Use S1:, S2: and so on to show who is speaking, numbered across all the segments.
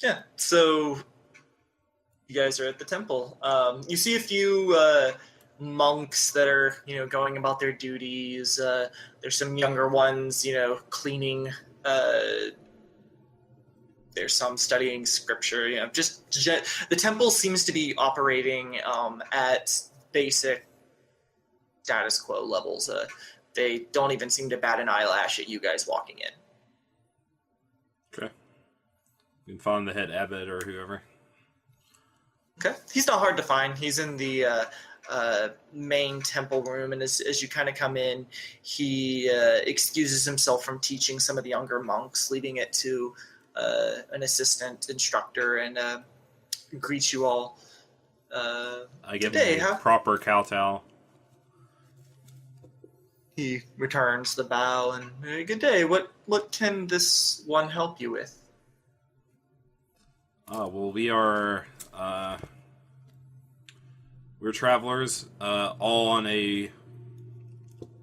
S1: Yeah, so you guys are at the temple. You see a few monks that are, going about their duties. There's some younger ones, cleaning. There's some studying scripture. The temple seems to be operating at basic status quo levels. They don't even seem to bat an eyelash at you guys walking in.
S2: Okay. You can find the head abbot or whoever.
S1: Okay. He's not hard to find. He's in the main temple room, and as you kind of come in, he excuses himself from teaching some of the younger monks, leaving it to an assistant instructor, and greets you all.
S2: I give him a proper kowtow.
S1: He returns the bow and, good day. What can this one help you with?
S2: Well, we're travelers, all on a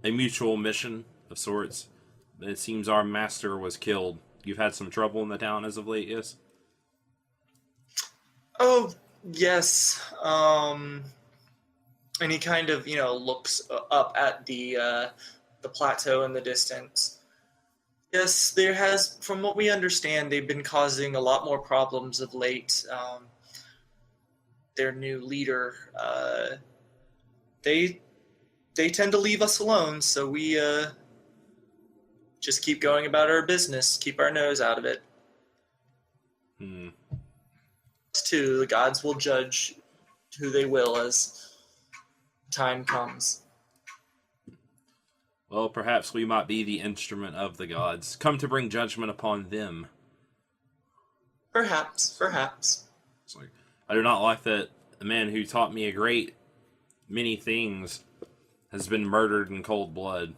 S2: mutual mission of sorts. It seems our master was killed. You've had some trouble in the town as of late, yes?
S1: Oh, yes. And he kind of, looks up at the plateau in the distance. Yes, there has, from what we understand, they've been causing a lot more problems of late. Their new leader, they tend to leave us alone, so we just keep going about our business, keep our nose out of it. Too, the gods will judge who they will as time comes.
S2: Well, perhaps we might be the instrument of the gods, come to bring judgment upon them.
S1: Perhaps.
S2: It's like, I do not like that the man who taught me a great many things has been murdered in cold blood.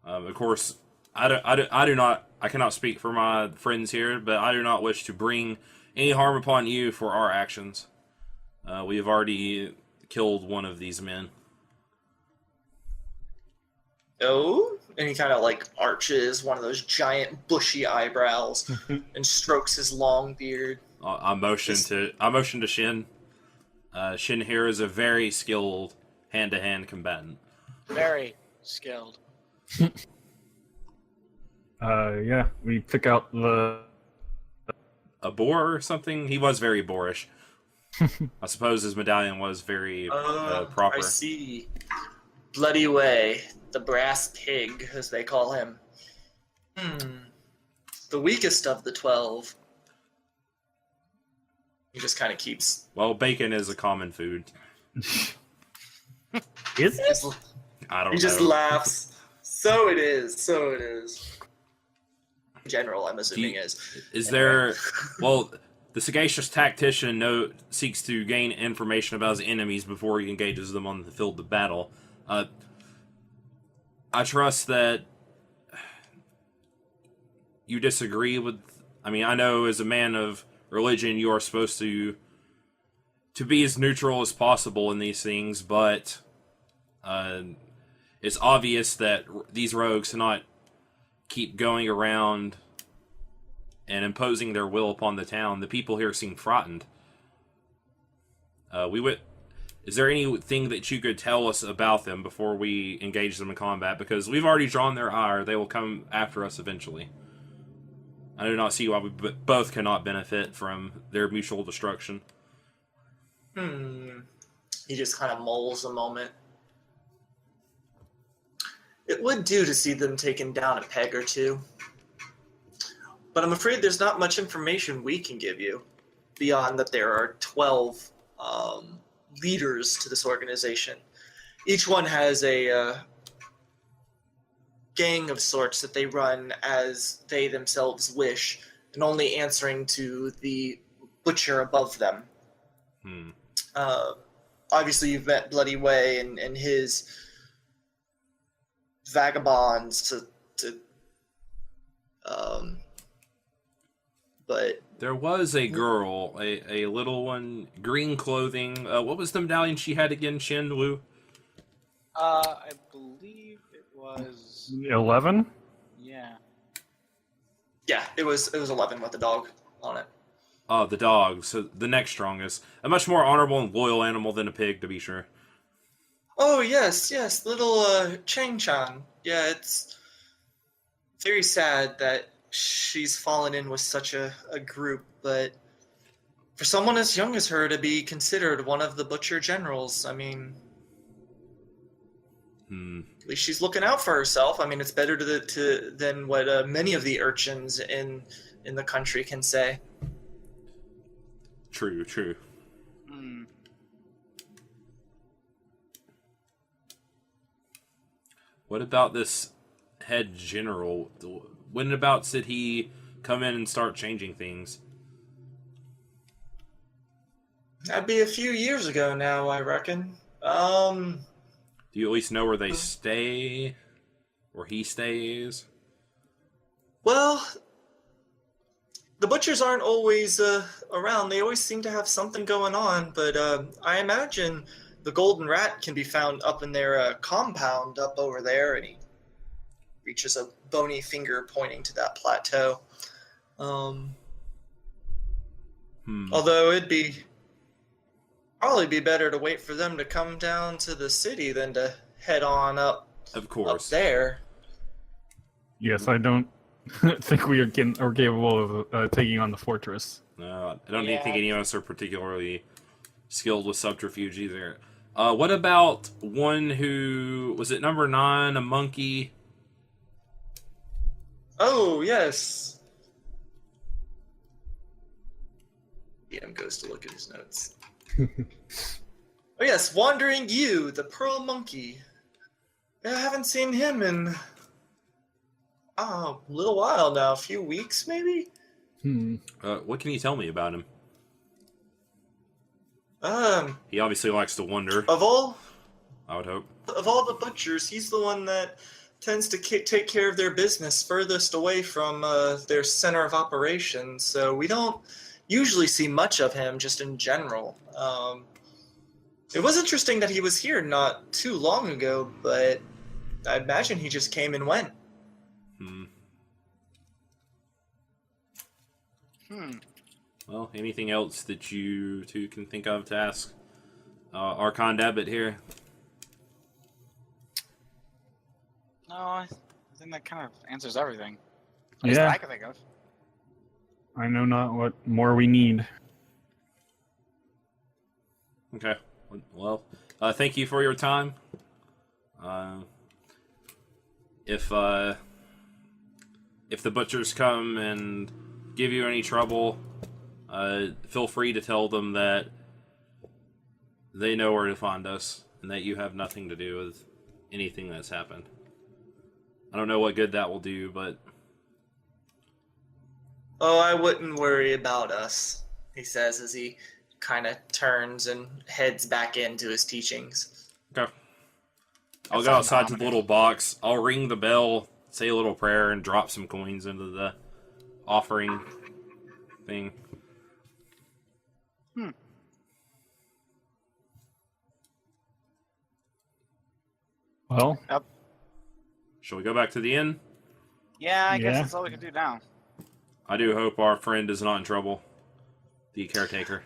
S2: Of course, I cannot speak for my friends here, but I do not wish to bring any harm upon you for our actions. We have already killed one of these men.
S1: Oh? And he kind of arches one of those giant bushy eyebrows and strokes his long beard.
S2: I motion to Shin. Shin here is a very skilled hand-to-hand combatant.
S3: Very skilled.
S4: Yeah, we took out
S2: a boar or something. He was very boorish. I suppose his medallion was very proper.
S1: I see. Bloody Way, the brass pig, as they call him. The weakest of the 12. He just kind of keeps...
S2: Well, bacon is a common food.
S4: Is it?
S2: I don't know.
S1: He just laughs. So it is. In general, I'm assuming
S2: is there... Well, the sagacious tactician seeks to gain information about his enemies before he engages them on the field of battle. I trust that you disagree with... I mean, I know as a man of religion, you are supposed to be as neutral as possible in these things, but it's obvious that these rogues cannot keep going around and imposing their will upon the town. The people here seem frightened. Is there anything that you could tell us about them before we engage them in combat? Because we've already drawn their ire. They will come after us eventually. I do not see why we both cannot benefit from their mutual destruction.
S1: He just kind of mulls a moment. It would do to see them taken down a peg or two. But I'm afraid there's not much information we can give you, beyond that there are 12 leaders to this organization. Each one has a gang of sorts that they run as they themselves wish, and only answering to the butcher above them. Obviously, you've met Bloody Way and his vagabonds but
S2: there was a girl, a little one, green clothing. What was the medallion she had again, Shin Wu?
S3: I believe it was
S4: 11.
S3: Yeah.
S1: Yeah, it was 11 with the dog on it.
S2: Oh, the dog. So the next strongest. A much more honorable and loyal animal than a pig, to be sure.
S1: Oh yes, yes, little Chang-chan. Yeah, it's very sad that she's fallen in with such a group, but for someone as young as her to be considered one of the butcher generals, I mean, at least she's looking out for herself. I mean, it's better than what many of the urchins in the country can say.
S2: True, true. What about this head general? When about did he come in and start changing things?
S1: That'd be a few years ago now, I reckon.
S2: Do you at least know where they stay? Where he stays?
S1: Well, the butchers aren't always around. They always seem to have something going on, but I imagine the golden rat can be found up in their compound up over there, and he reaches a bony finger pointing to that plateau. Although it'd probably be better to wait for them to come down to the city than to head on up.
S2: Of course.
S1: Up there.
S4: Yes, I don't think we are capable of taking on the fortress.
S2: No, I don't think any of us are particularly skilled with subterfuge either. What about one who was it number 9, a monkey?
S1: Oh yes. DM goes to look at his notes. Oh yes, Wandering You, the Pearl Monkey. I haven't seen him in a little while now, a few weeks maybe?
S2: What can you tell me about him? He obviously likes to wander.
S1: Of all
S2: I would hope.
S1: Of all the butchers, he's the one that tends to take care of their business furthest away from their center of operations, so we don't usually see much of him just in general. It was interesting that he was here not too long ago, but I imagine he just came and went.
S2: Well, anything else that you two can think of to ask our Condabit here?
S3: No, I think that kind of answers everything. At least
S4: Yeah.
S3: that I can think of.
S4: I know not what more we need.
S2: Okay. Well, thank you for your time. If the butchers come and give you any trouble, feel free to tell them that they know where to find us and that you have nothing to do with anything that's happened. I don't know what good that will do, but...
S1: Oh, I wouldn't worry about us, he says as he kind of turns and heads back into his teachings.
S2: Okay. I'll go outside to the little box. I'll ring the bell, say a little prayer, and drop some coins into the offering thing.
S4: Well,
S2: Shall we go back to the inn?
S3: Yeah, I guess
S4: Yeah.
S3: that's all we can do now.
S2: I do hope our friend is not in trouble. The caretaker.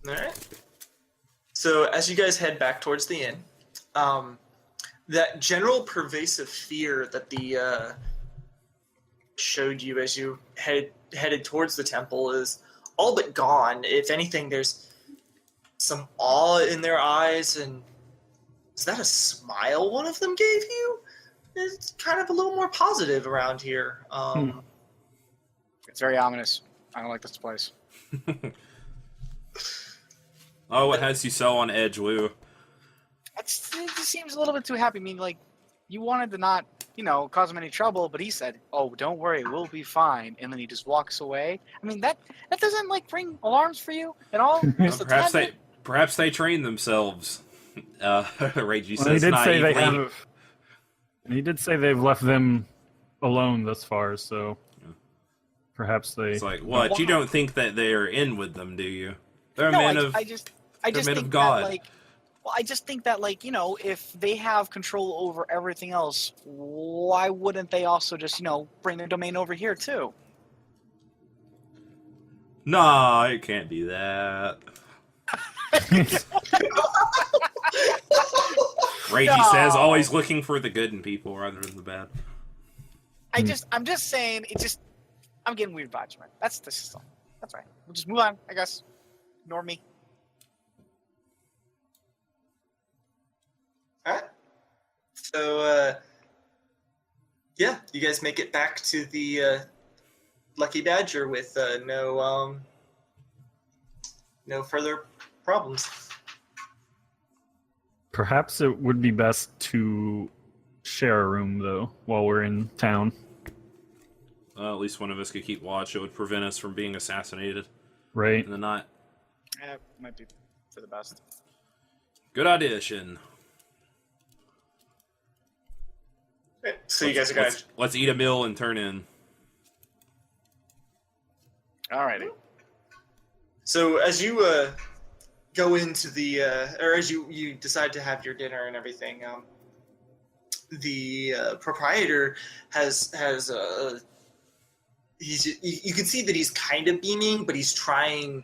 S1: All right. So as you guys head back towards the inn, that general pervasive fear that the showed you as you headed towards the temple is all but gone. If anything, there's some awe in their eyes, and is that a smile one of them gave you? It's kind of a little more positive around here.
S3: It's very ominous. I don't like this place.
S2: Oh, what has you so on edge, Lou?
S3: It just seems a little bit too happy. I mean, like, you wanted to not, cause him any trouble, but he said, "Oh, don't worry, we'll be fine," and then he just walks away. I mean, that doesn't ring alarms for you at all. Just a tad bit?
S2: Perhaps they train themselves. Reiji
S4: well,
S2: says
S4: he did say they
S2: naively.
S4: have. He did say they've left them alone thus far, so perhaps they.
S2: It's like, what? You don't think that they're in with them, do you? They're
S3: No,
S2: men of.
S3: I just
S2: men of
S3: think
S2: God.
S3: that, like, Well, I just think that, like, if they have control over everything else, why wouldn't they also just, bring their domain over here, too?
S2: Nah, it can't be that. Reiji says, always looking for the good in people rather than the bad.
S3: I'm just saying, I'm getting weird vibes from it. That's all. That's right. We'll just move on, I guess. Ignore me.
S1: All right. So, yeah, you guys make it back to the Lucky Badger with no further problems.
S4: Perhaps it would be best to share a room, though, while we're in town.
S2: At least one of us could keep watch. It would prevent us from being assassinated
S4: Right.
S2: in the night.
S3: Yeah, might be for the best.
S2: Good audition.
S1: Okay, so you guys are going to...
S2: Let's eat a meal and turn in.
S3: Alrighty.
S1: So as you go into the... or as you decide to have your dinner and everything, the proprietor has you can see that he's kind of beaming, but he's trying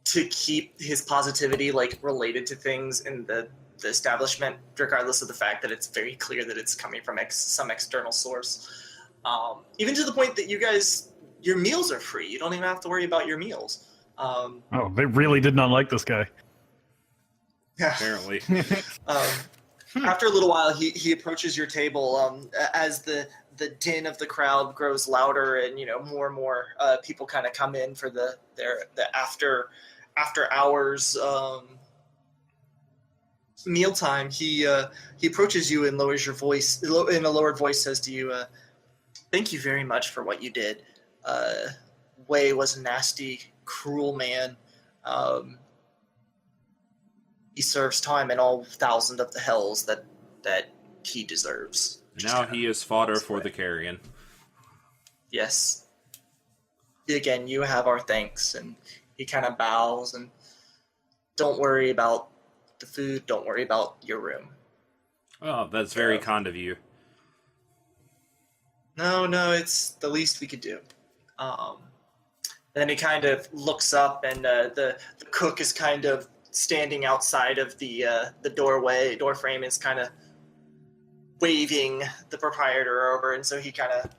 S1: to keep his positivity like related to things in the establishment, regardless of the fact that it's very clear that it's coming from some external source. Even to the point that your meals are free. You don't even have to worry about your meals.
S4: Oh, they really did not like this guy.
S1: Yeah.
S2: Apparently.
S1: After a little while, he approaches your table as the din of the crowd grows louder, and more and more people kind of come in for the after hours mealtime. He approaches you and lowers your voice in a lowered voice, says to you, "Thank you very much for what you did. Wei was a nasty, cruel man. He serves time in all 1,000 of the hells that he deserves."
S2: Now he is fodder for the carrion.
S1: Yes. Again, you have our thanks. And he kind of bows and, don't worry about the food. Don't worry about your room.
S2: Oh, that's very kind of you.
S1: No, it's the least we could do. Then he kind of looks up, and the cook is kind of standing outside of the door frame, is kind of waving the proprietor over, and so he kind of,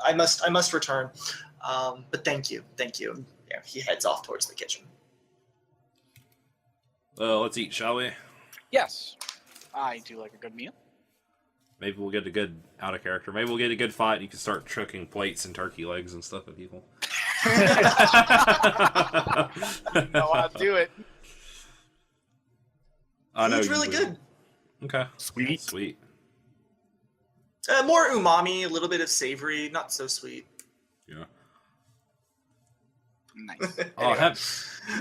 S1: I must return, but thank you. Yeah, he heads off towards the kitchen.
S2: Let's eat, shall we?
S3: Yes. I do like a good meal.
S2: Maybe we'll get a good out of character. Maybe we'll get a good fight. You can start chucking plates and turkey legs and stuff at people.
S3: No, I'll do it.
S2: I know
S1: Food's really good.
S2: Okay.
S4: Sweet.
S1: More umami, a little bit of savory, not so sweet.
S2: Yeah.
S3: Nice.
S1: Anyway.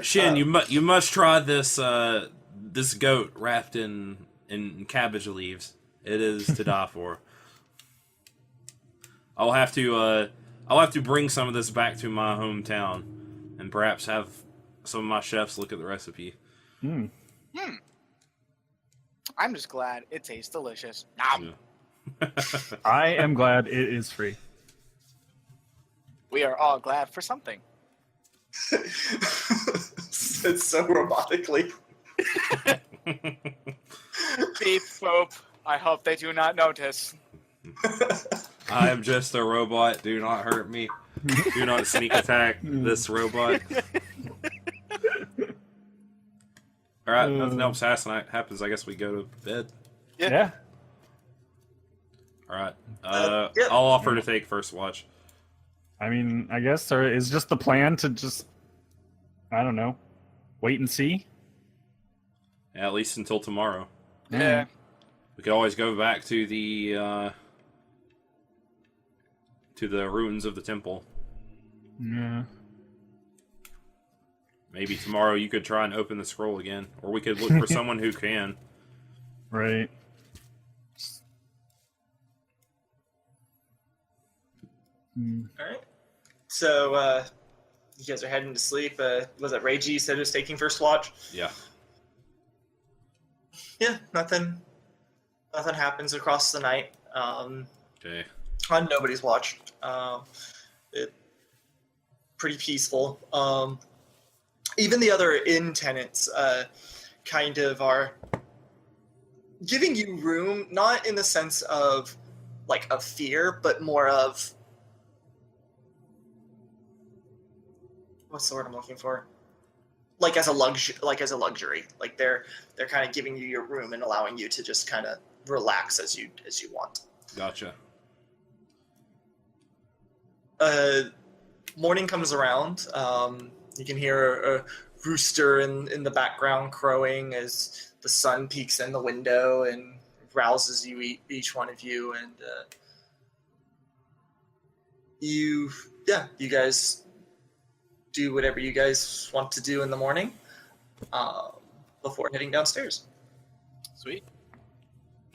S2: Shin, you must try this this goat wrapped in cabbage leaves. It is to die for. I'll have to bring some of this back to my hometown, and perhaps have some of my chefs look at the recipe.
S3: I'm just glad it tastes delicious. Nom.
S2: Yeah.
S4: I am glad it is free.
S3: We are all glad for something.
S1: It's so robotically.
S3: Beep boop. I hope they do not notice.
S2: I am just a robot. Do not hurt me. Do not sneak attack this robot. Alright, nothing else happens. I guess we go to bed.
S4: Yeah.
S2: Alright.
S1: Yeah.
S2: I'll offer to take first watch.
S4: I mean, I guess is just the plan to just, I don't know, wait and see?
S2: Yeah, at least until tomorrow.
S3: Yeah.
S2: We could always go back to the ruins of the temple.
S4: Yeah.
S2: Maybe tomorrow you could try and open the scroll again, or we could look for someone who can.
S4: Right.
S1: All right. So you guys are heading to sleep. Was it Reiji you said was taking first watch?
S2: Yeah.
S1: Yeah, nothing happens across the night.
S2: Okay.
S1: On nobody's watch. It pretty peaceful. Even the other inn tenants kind of are giving you room, not in the sense of like of fear, but more of what's the word I'm looking for? Like as a luxury. Like they're kind of giving you your room and allowing you to just kind of relax as you want.
S2: Gotcha.
S1: Morning comes around. You can hear a rooster in the background crowing as the sun peeks in the window and rouses each one of you. And you guys do whatever you guys want to do in the morning before heading downstairs.
S3: Sweet.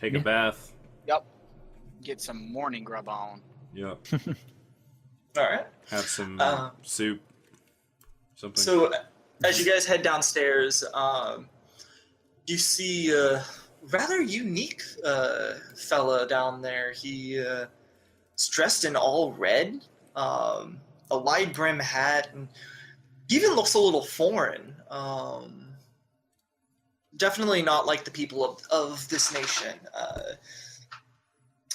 S2: Take a bath.
S3: Yep. Get some morning grub on.
S2: Yep.
S1: All right.
S2: Have some soup. Something.
S1: So, as you guys head downstairs, you see a rather unique fella down there. He is dressed in all red, a wide brim hat, and even looks a little foreign. Definitely not like the people of this nation.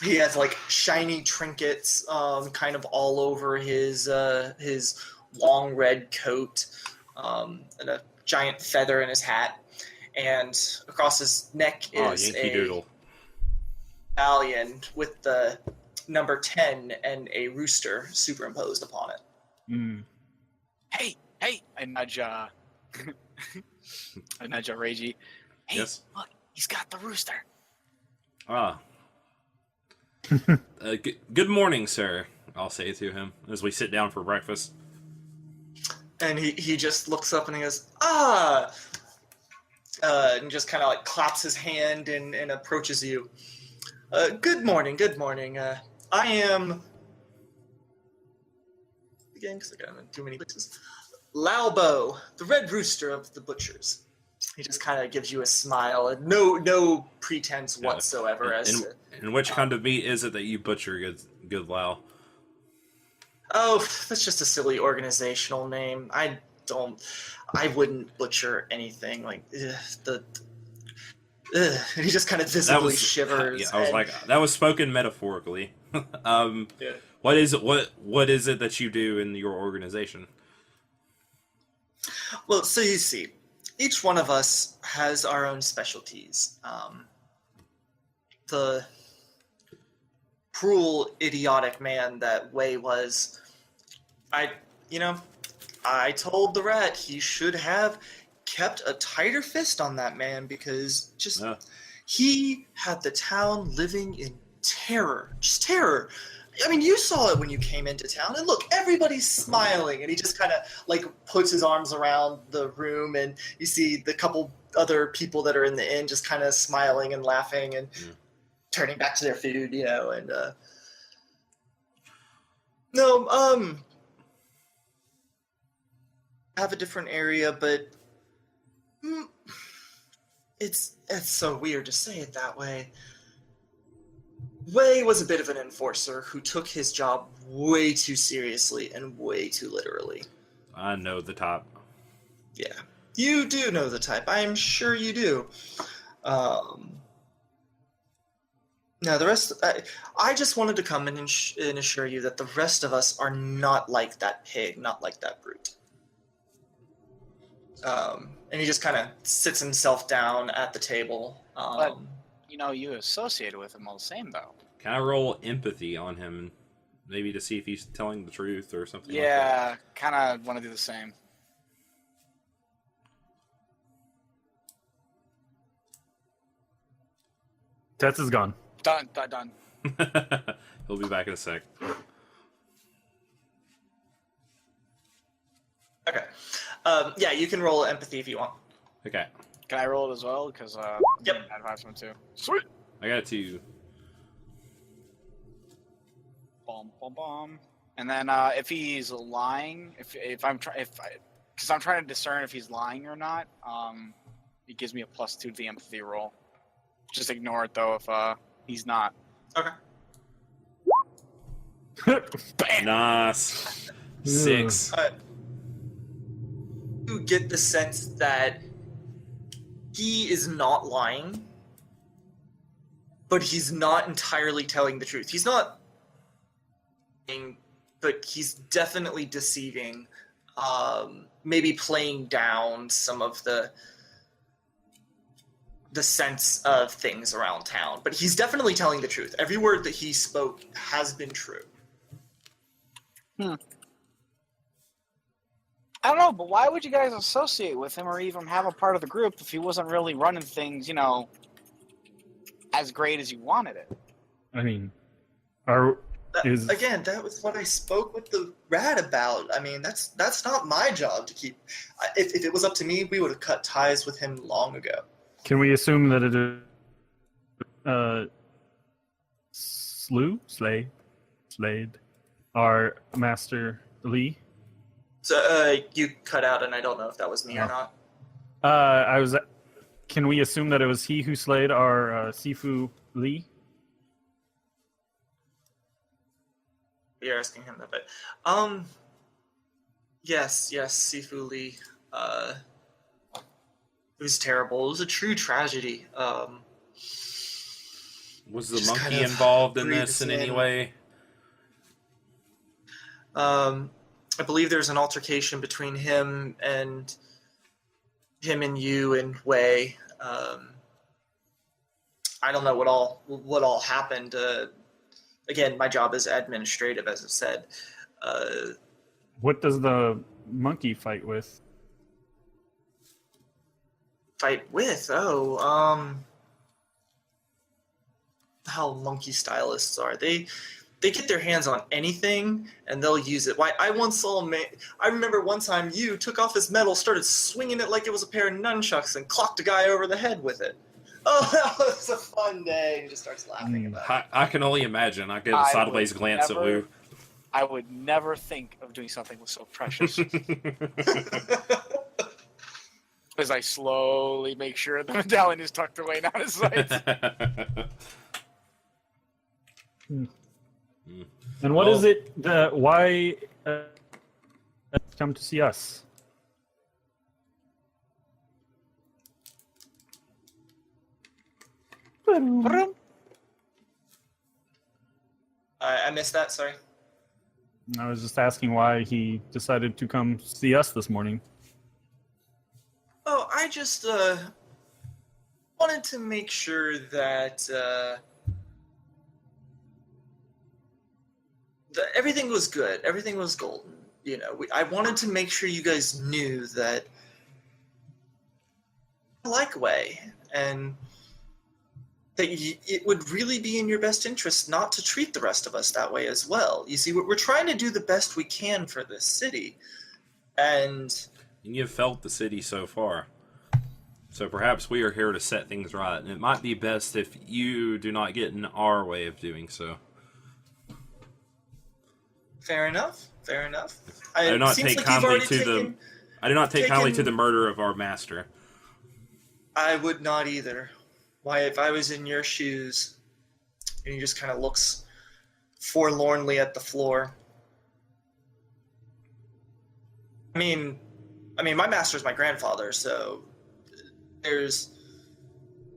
S1: He has like shiny trinkets kind of all over his long red coat, and a giant feather in his hat. And across his neck is
S2: Yankee
S1: a
S2: Doodle
S1: medallion with the number 10 and a rooster superimposed upon it.
S4: Mm.
S3: Hey! I nudge Reiji. Hey,
S2: Yes.
S3: look, he's got the rooster.
S2: Good morning, sir. I'll say to him as we sit down for breakfast.
S1: And he just looks up and he goes, and just kind of like claps his hand and approaches you. Good morning. I am... Again, because I got him in too many places. Laobo, the red rooster of the butchers. He just kind of gives you a smile and no pretense whatsoever
S2: And which kind of meat is it that you butcher, good Lao?
S1: Oh, that's just a silly organizational name. I wouldn't butcher anything like and he just kind of visibly shivers.
S2: Yeah, I was like, that was spoken metaphorically.
S1: Yeah.
S2: What is it? What is it that you do in your organization?
S1: Well, so you see, each one of us has our own specialties. The cruel, idiotic man that Wei was, I told the rat he should have kept a tighter fist on that man because he had the town living in terror. Just terror. I mean, you saw it when you came into town, and look, everybody's smiling, and he just kind of like puts his arms around the room, and you see the couple other people that are in the inn just kind of smiling and laughing and turning back to their food, and have a different area, but it's so weird to say it that way. Wei was a bit of an enforcer who took his job way too seriously and way too literally.
S2: I know the top.
S1: Yeah, you do know the type. I am sure you do. Now, the rest... I just wanted to come and assure you that the rest of us are not like that pig, not like that brute. And he just kind of sits himself down at the table.
S3: But, you associated with him all the same, though.
S2: Can I roll empathy on him, maybe to see if he's telling the truth or something?
S3: Yeah,
S2: like that?
S3: kind of want to do the same.
S4: Tets is gone.
S3: Done.
S2: He'll be back in a sec.
S1: Okay. Yeah, you can roll empathy if you want.
S2: Okay.
S3: Can I roll it as well? Because
S1: Yep.
S3: I'd have some too. Sweet.
S2: I got 2.
S3: Bomb. And then if he's lying, because I'm trying to discern if he's lying or not, it gives me a +2 to the empathy roll. Just ignore it though if he's not.
S1: Okay.
S3: Bam!
S2: Nice. 6.
S1: You get the sense that he is not lying, but he's not entirely telling the truth. He's not lying, but he's definitely deceiving, maybe playing down some of the sense of things around town. But he's definitely telling the truth. Every word that he spoke has been true.
S3: I don't know, but why would you guys associate with him or even have a part of the group if he wasn't really running things, as great as you wanted it?
S4: I mean,
S1: Again, that was what I spoke with the rat about. I mean, that's not my job to keep. If it was up to me, we would have cut ties with him long ago.
S4: Can we assume that it is Slade, our Master Lee?
S1: So you cut out, and I don't know if that was me or not.
S4: Can we assume that it was he who slayed our Sifu Lee?
S1: You're asking him that, but yes, Sifu Lee. It was terrible. It was a true tragedy.
S2: Was the
S1: just
S2: monkey
S1: kind of
S2: involved in
S1: breathe
S2: this in
S1: us
S2: any
S1: in.
S2: way?
S1: I believe there's an altercation between him and you and Wei. I don't know what all happened. Again, my job is administrative, as I said.
S4: What does the monkey fight with?
S1: Fight with? How monkey stylists are. They get their hands on anything and they'll use it. Why? I once saw I remember one time you took off his medal, started swinging it like it was a pair of nunchucks, and clocked a guy over the head with it. Oh, that was a fun day. And he just starts laughing about it.
S2: I can only imagine. I get a
S3: I
S2: sideways
S3: would
S2: glance at
S3: never-
S2: Wu.
S3: I would never think of doing something so precious. As I slowly make sure the medallion is tucked away, not his sight.
S4: And what is it that why come to see us?
S1: I missed that. Sorry.
S4: I was just asking why he decided to come see us this morning.
S1: Oh, I just wanted to make sure that everything was good. Everything was golden. I wanted to make sure you guys knew that I like Wei, and that it would really be in your best interest not to treat the rest of us that way as well. You see, we're trying to do the best we can for this city, and
S2: You've felt the city so far. So perhaps we are here to set things right, and it might be best if you do not get in our way of doing so.
S1: fair enough.
S2: I do not take kindly to
S1: taken-
S2: the murder of our master.
S1: I would not either. Why, if I was in your shoes, and he just kind of looks forlornly at the floor. I mean, my master's my grandfather, so there's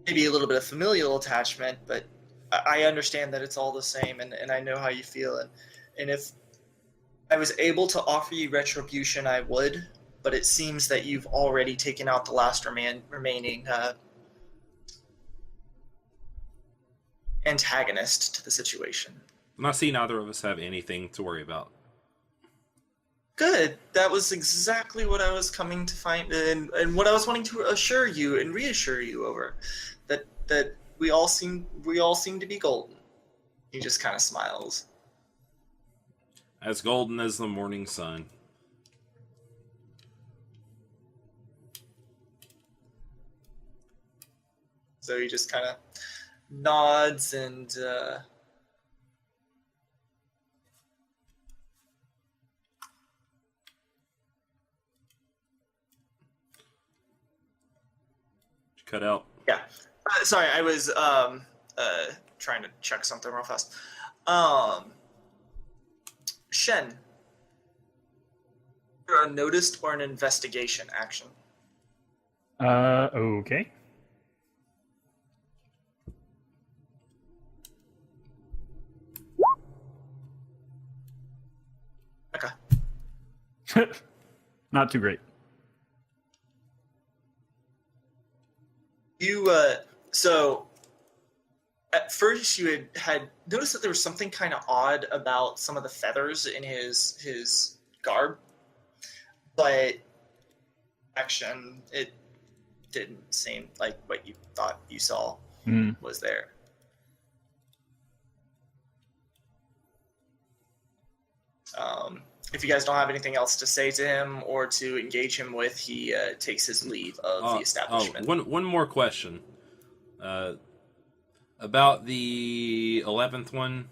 S1: maybe a little bit of familial attachment, but I understand that it's all the same, and I know how you feel, and if I was able to offer you retribution, I would, but it seems that you've already taken out the last remaining antagonist to the situation.
S2: And I see neither of us have anything to worry about.
S1: Good. That was exactly what I was coming to find, and what I was wanting to assure you and reassure you over, that we all seem to be golden. He just kind of smiles.
S2: As golden as the morning sun.
S1: So he just kind of nods and
S2: Cut out.
S1: yeah. Sorry, I was trying to check something real fast. Shen, a noticed or an investigation action?
S4: Okay.
S1: Okay.
S4: Not too great.
S1: You so at first you had noticed that there was something kind of odd about some of the feathers in his garb, but action it didn't seem like what you thought you saw was there. If you guys don't have anything else to say to him or to engage him with, he takes his leave of the establishment.
S2: One more question. About the 11th one.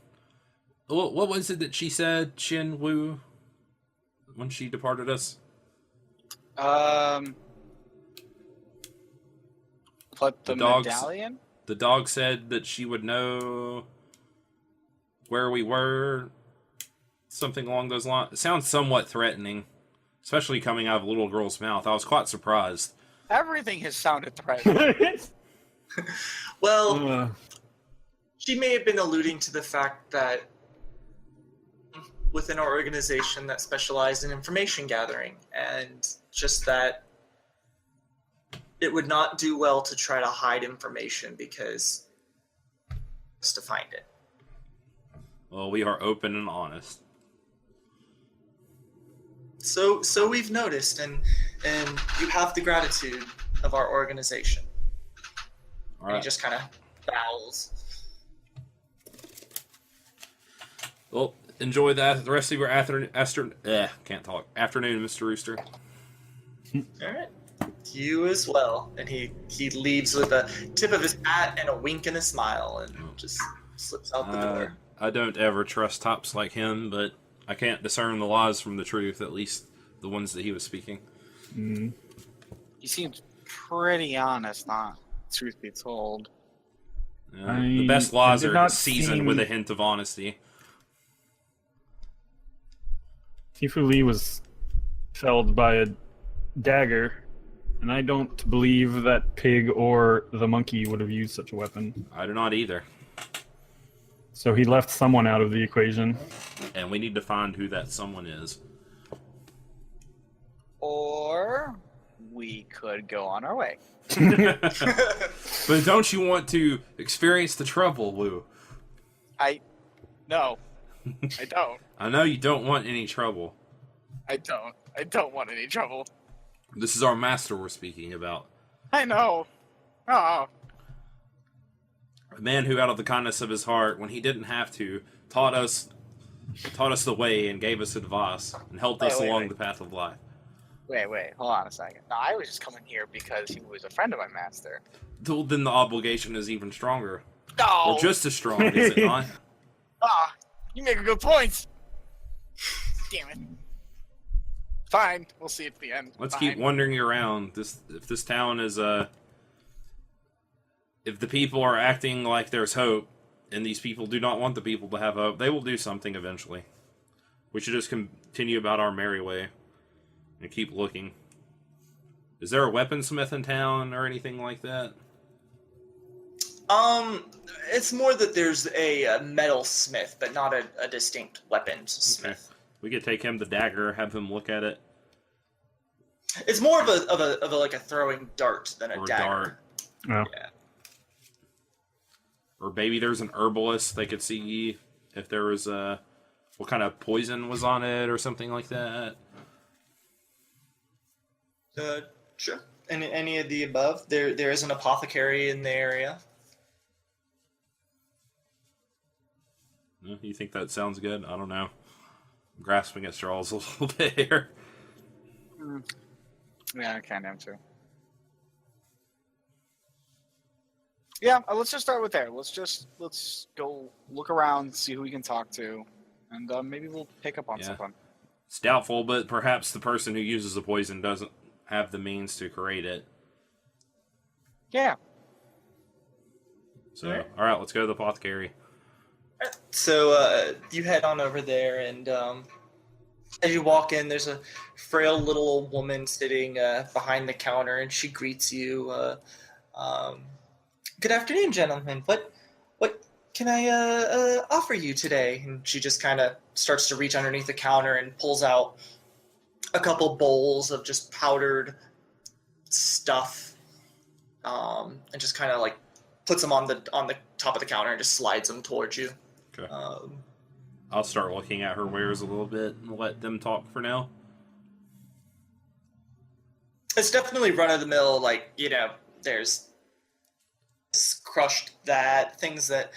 S2: What was it that she said, Shin Wu, when she departed us?
S3: Put the medallion?
S2: The dog said that she would know where we were. Something along those lines. It sounds somewhat threatening, especially coming out of a little girl's mouth. I was quite surprised.
S3: Everything has sounded threatening.
S1: Well, she may have been alluding to the fact that within our organization that specialized in information gathering, and just that it would not do well to try to hide information because just to find it.
S2: Well, we are open and honest.
S1: So we've noticed, and you have the gratitude of our organization.
S2: All
S1: And
S2: right.
S1: he just kind of bows.
S2: Well, enjoy the rest of your afternoon, Mr. Rooster.
S1: All right. You as well. And he leaves with a tip of his hat and a wink and a smile, and just slips out the door.
S2: I don't ever trust tops like him, but I can't discern the lies from the truth, at least the ones that he was speaking.
S3: He seems pretty honest, not truth be told.
S2: The best lies
S4: did
S2: are
S4: not
S2: seasoned
S4: seem-
S2: with a hint of honesty.
S4: Tifu Lee was felled by a dagger, and I don't believe that pig or the monkey would have used such a weapon.
S2: I do not either.
S4: So he left someone out of the equation.
S2: And we need to find who that someone is.
S3: Or we could go on our way.
S2: But don't you want to experience the trouble, Wu?
S3: No. I don't.
S2: I know you don't want any trouble.
S3: I don't want any trouble.
S2: This is our master we're speaking about.
S3: I know. Oh.
S2: A man who, out of the kindness of his heart, when he didn't have to, taught us the way and gave us advice and helped us along the path of life.
S3: Wait, hold on a second. No, I was just coming here because he was a friend of my master.
S2: Well, then the obligation is even stronger.
S3: No!
S2: Or just as strong, is it not?
S3: You make a good point! Damn it. Fine, we'll see at the end.
S2: Let's
S3: Fine.
S2: keep wandering around. If this town is if the people are acting like there's hope, and these people do not want the people to have hope, they will do something eventually. We should just continue about our merry way and keep looking. Is there a weaponsmith in town or anything like that?
S1: It's more that there's a metal smith, but not a distinct weapons smith.
S2: We could take him the dagger, have him look at it.
S1: It's more of a like a throwing dart than a
S2: Or a
S1: dagger.
S4: Oh.
S1: Yeah.
S2: Or maybe there's an herbalist they could see if there was what kind of poison was on it or something like that.
S1: Sure. Any of the above. There is an apothecary in the area.
S2: You think that sounds good? I don't know. I'm grasping at straws a little bit here.
S3: Yeah, I kind of am too. Yeah, let's just start with there. Let's go look around, see who we can talk to, and maybe we'll pick up on something.
S2: It's doubtful, but perhaps the person who uses the poison doesn't have the means to create it.
S3: Yeah.
S2: So, all right, let's go to the apothecary.
S1: So you head on over there, and as you walk in, there's a frail little old woman sitting behind the counter, and she greets you. Good afternoon, gentlemen. What can I offer you today? And she just kind of starts to reach underneath the counter and pulls out a couple bowls of just powdered stuff, and just kind of like puts them on the top of the counter and just slides them towards you.
S2: Okay. I'll start looking at her wares a little bit and let them talk for now.
S1: It's definitely run of the mill. Like, there's crushed things that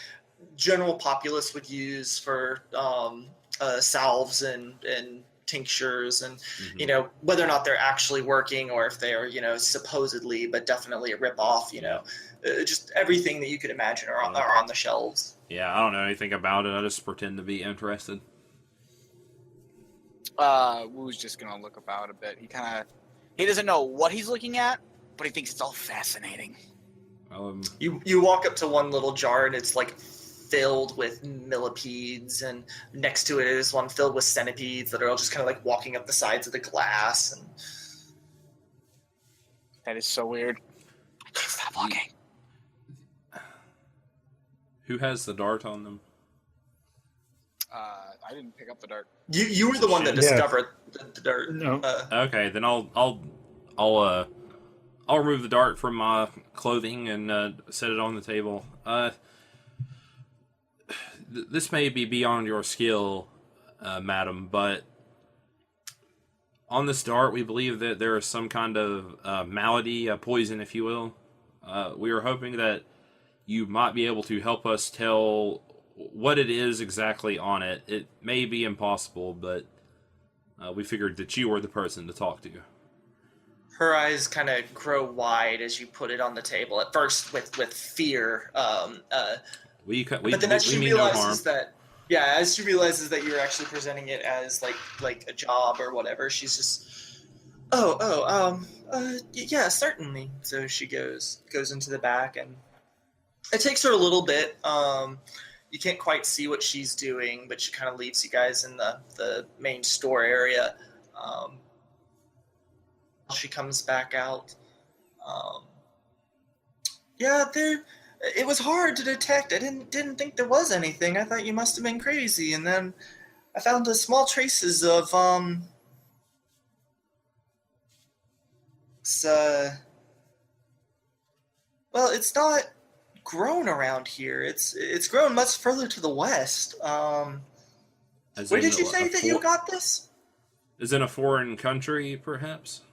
S1: general populace would use for salves and tinctures, and whether or not they're actually working or if they're supposedly, but definitely a rip off. Just everything that you could imagine are on the shelves.
S2: Yeah, I don't know anything about it. I just pretend to be interested.
S3: Wu's just gonna look about a bit. He doesn't know what he's looking at, but he thinks it's all fascinating.
S1: You walk up to one little jar, and it's like filled with millipedes, and next to it is one filled with centipedes that are all just kind of like walking up the sides of the glass. And
S3: that is so weird. I can't stop looking.
S2: Who has the dart on them?
S3: I didn't pick up the dart.
S1: You were the one that discovered the dart.
S4: No.
S2: Okay, then I'll remove the dart from my clothing and set it on the table. This may be beyond your skill, madam, but on this dart, we believe that there is some kind of malady, poison, if you will. We are hoping that you might be able to help us tell what it is exactly on it. It may be impossible, but we figured that you were the person to talk to.
S1: Her eyes kind of grow wide as you put it on the table. At first, with fear, but then as she realizes as she realizes that you're actually presenting it as like a job or whatever, she's just, yeah, certainly. So she goes into the back, and it takes her a little bit. You can't quite see what she's doing, but she kind of leaves you guys in the main store area. She comes back out. It was hard to detect. I didn't think there was anything. I thought you must have been crazy, and then I found the small traces of it's not grown around here. It's grown much further to the west. Where did you say that you got this?
S2: Is in a foreign country, perhaps?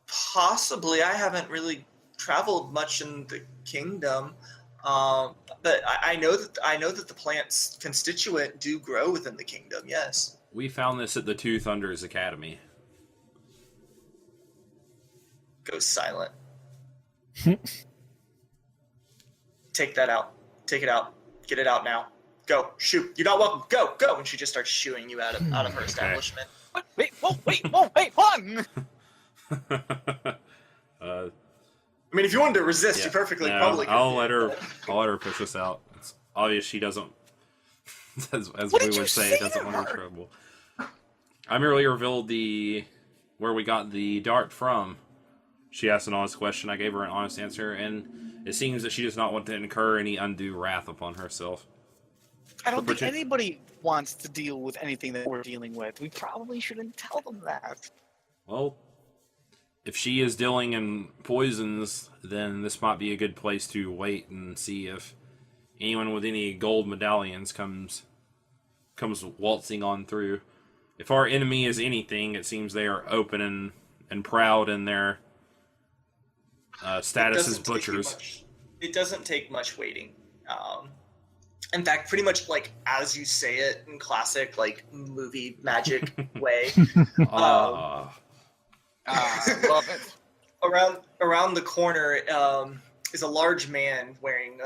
S1: Possibly. I haven't really traveled much in the kingdom, but I know that the plants constituent do grow within the kingdom. Yes.
S2: We found this at the Two Thunders Academy.
S1: Goes silent. Take that out. Take it out. Get it out now. Go. Shoot. You're not welcome. Go. Go. And she just starts shooing you out of her establishment.
S3: What? Wait, one!
S2: I
S1: mean, if you wanted to resist, you perfectly probably could.
S2: I'll let her push us out. It's obvious she doesn't, as we would say, doesn't want her trouble. I merely revealed where we got the dart from. She asked an honest question. I gave her an honest answer, and it seems that she does not want to incur any undue wrath upon herself.
S3: I don't think anybody wants to deal with anything that we're dealing with. We probably shouldn't tell them that.
S2: Well, if she is dealing in poisons, then this might be a good place to wait and see if anyone with any gold medallions comes waltzing on through. If our enemy is anything, it seems they are open and proud in their status as butchers.
S1: It doesn't take much waiting. In fact, pretty much like as you say it in classic like movie magic way.
S3: Love it.
S1: Around the corner is a large man wearing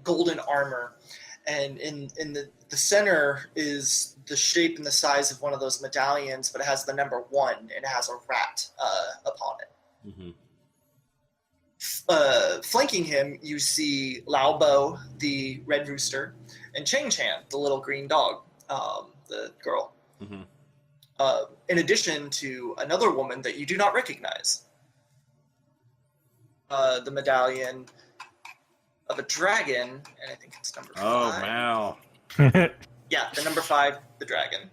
S1: golden armor, and in the center is the shape and the size of one of those medallions, but it has the number 1 and it has a rat upon it.
S2: Mm-hmm.
S1: Flanking him, you see Lao Bo, the red rooster, and Chang Chan, the little green dog, the girl.
S2: Mm-hmm.
S1: In addition to another woman that you do not recognize. The medallion of a dragon, and I think it's number 5.
S2: Oh, wow.
S1: Yeah, the number 5, the dragon.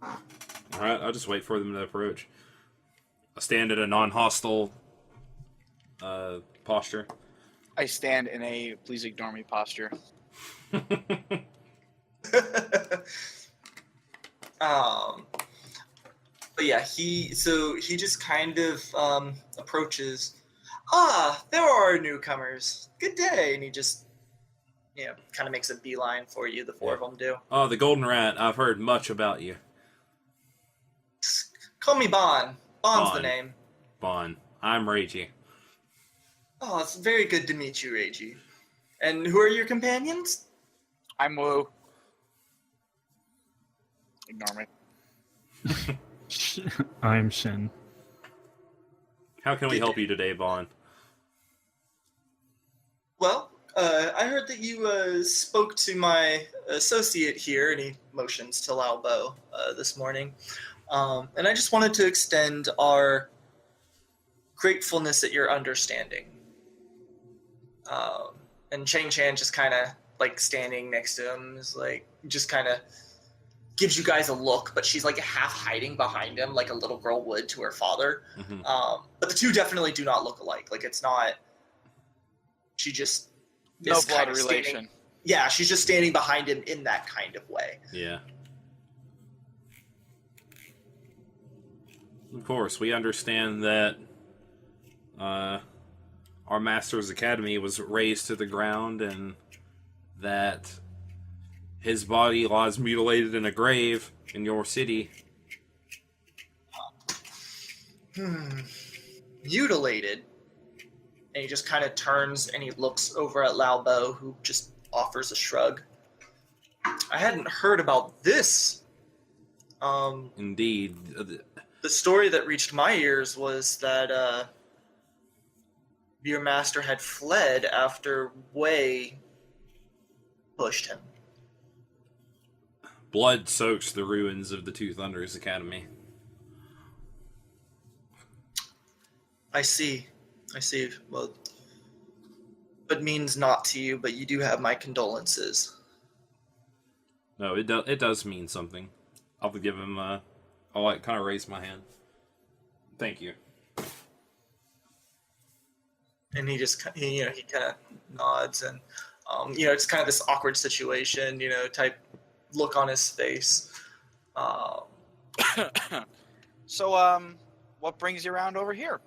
S2: All right, I'll just wait for them to approach. I stand at a non-hostile posture.
S3: I stand in a please ignore me posture.
S1: But yeah, he just kind of approaches. There are newcomers. Good day, and he just kind of makes a beeline for you. The 4 of them do.
S2: Oh, the Golden Rat. I've heard much about you.
S1: Call me Bon. Bon's the
S2: Bon.
S1: name.
S2: Bon. I'm Reiji.
S1: Oh, it's very good to meet you, Reiji. And who are your companions?
S3: I'm Wu. Ignore me.
S4: I'm Shin.
S2: How can we help you today, Bon?
S1: Well, I heard that you spoke to my associate here, and he motions to Lao Bo this morning. And I just wanted to extend our gratefulness at your understanding. And Chang Chan just kind of like standing next to him is like, just kind of gives you guys a look, but she's like half hiding behind him like a little girl would to her father.
S2: Mm-hmm.
S1: But the two definitely do not look alike. Like it's not, she just
S3: No
S1: is
S3: blood
S1: kind of
S3: relation.
S1: standing, yeah, she's just standing behind him in that kind of way.
S2: Yeah. Of course, we understand that our Master's Academy was razed to the ground and that his body lies mutilated in a grave in your city.
S1: Mutilated. And he just kind of turns and he looks over at Lao Bo, who just offers a shrug. I hadn't heard about this.
S2: Indeed.
S1: The story that reached my ears was that your master had fled after Wei pushed him.
S2: Blood soaks the ruins of the Two Thunders Academy.
S1: I see. Well, it means not to you, but you do have my condolences.
S2: No, it does mean something. I'll give him. I'll like kind of raise my hand. Thank you.
S1: And he just he kind of nods, and it's kind of this awkward situation, type look on his face.
S3: So, what brings you around over here?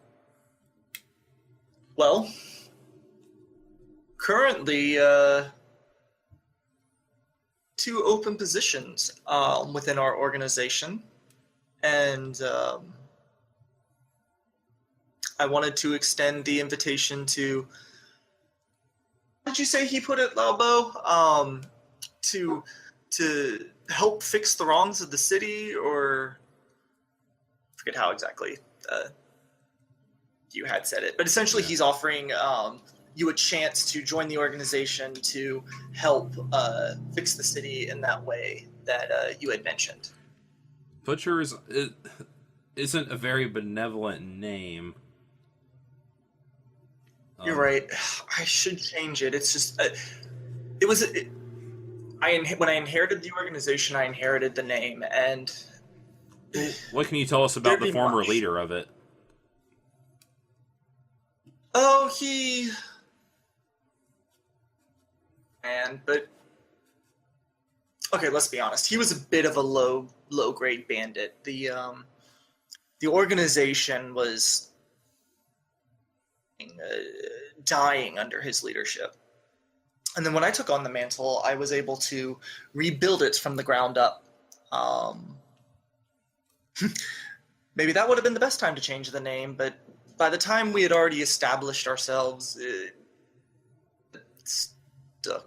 S1: Well, currently, 2 open positions within our organization, and I wanted to extend the invitation to. How did you say he put it, Lao-Bo? To help fix the wrongs of the city, or I forget how exactly you had said it, but essentially he's offering you a chance to join the organization to help fix the city in that way that you had mentioned.
S2: Butcher isn't a very benevolent name.
S1: You're right. I should change it. It's just when I inherited the organization, I inherited the name, and
S2: what can you tell us about the
S1: Very
S2: former
S1: much.
S2: leader of it?
S1: oh, but okay, let's be honest. He was a bit of a low grade bandit. The organization was dying under his leadership. And then when I took on the mantle, I was able to rebuild it from the ground up. Maybe that would have been the best time to change the name, but by the time we had already established ourselves,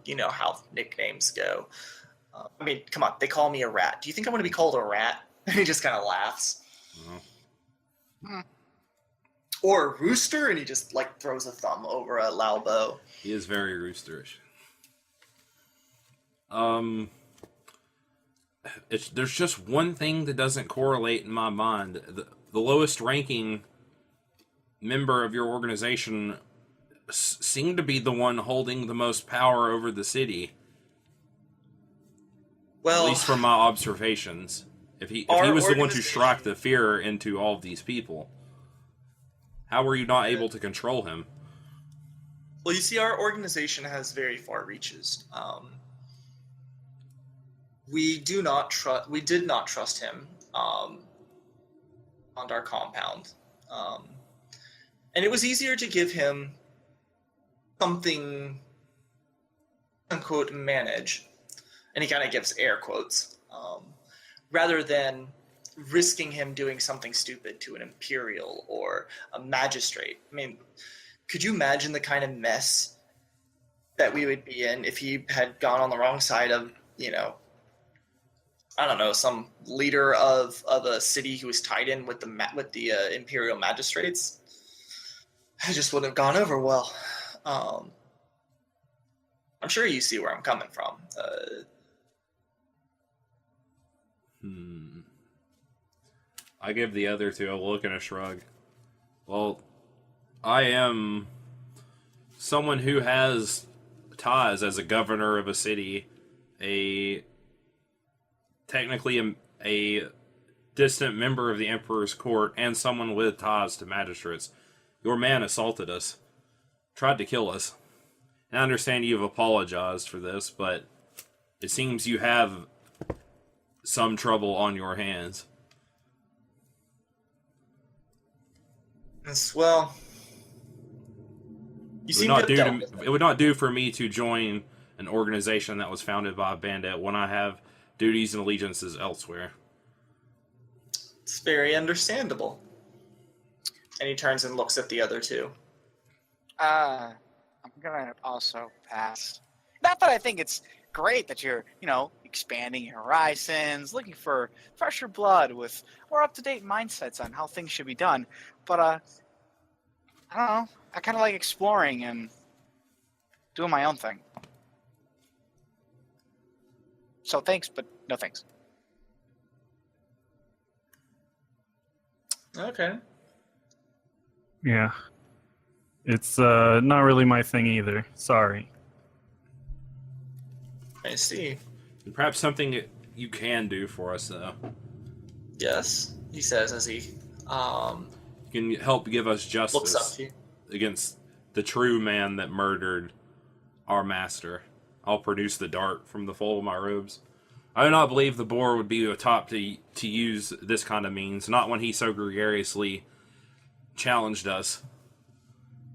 S1: you know how nicknames go. I mean, come on, they call me a rat. Do you think I'm going to be called a rat? And he just kind of laughs. or rooster, and he just like throws a thumb over at Lao Bo.
S2: He is very roosterish. There's just one thing that doesn't correlate in my mind. The lowest ranking member of your organization seemed to be the one holding the most power over the city.
S1: Well,
S2: at least from my observations. If he was the one to strike the fear into all of these people, how were you not able to control him?
S1: Well, you see, our organization has very far reaches. We did not trust him on our compound, and it was easier to give him something, unquote, manage, and he kind of gives air quotes, rather than risking him doing something stupid to an imperial or a magistrate. I mean, could you imagine the kind of mess that we would be in if he had gone on the wrong side of, I don't know, some leader of a city who was tied in with the imperial magistrates? It just wouldn't have gone over well. I'm sure you see where I'm coming from.
S2: I give the other two a look and a shrug. Well, I am someone who has ties as a governor of a city, technically a distant member of the Emperor's court, and someone with ties to magistrates. Your man assaulted us, tried to kill us. And I understand you've apologized for this, but it seems you have some trouble on your hands.
S1: Yes, well,
S2: it would not do for me to join an organization that was founded by a bandit when I have duties and allegiances elsewhere.
S1: It's very understandable. And he turns and looks at the other two.
S3: I'm gonna also pass. Not that I think it's great that you're, expanding your horizons, looking for fresher blood with more up-to-date mindsets on how things should be done. But, I don't know. I kind of like exploring and doing my own thing. So thanks, but no thanks.
S1: Okay.
S4: Yeah. It's not really my thing either. Sorry.
S1: I see.
S2: Perhaps something that you can do for us, though.
S1: Yes, he says as he
S2: can help give us
S1: looks up
S2: justice
S1: to you.
S2: against the true man that murdered our master. I'll produce the dart from the fold of my robes. I do not believe the boar would be atop to use this kind of means, not when he so gregariously challenged us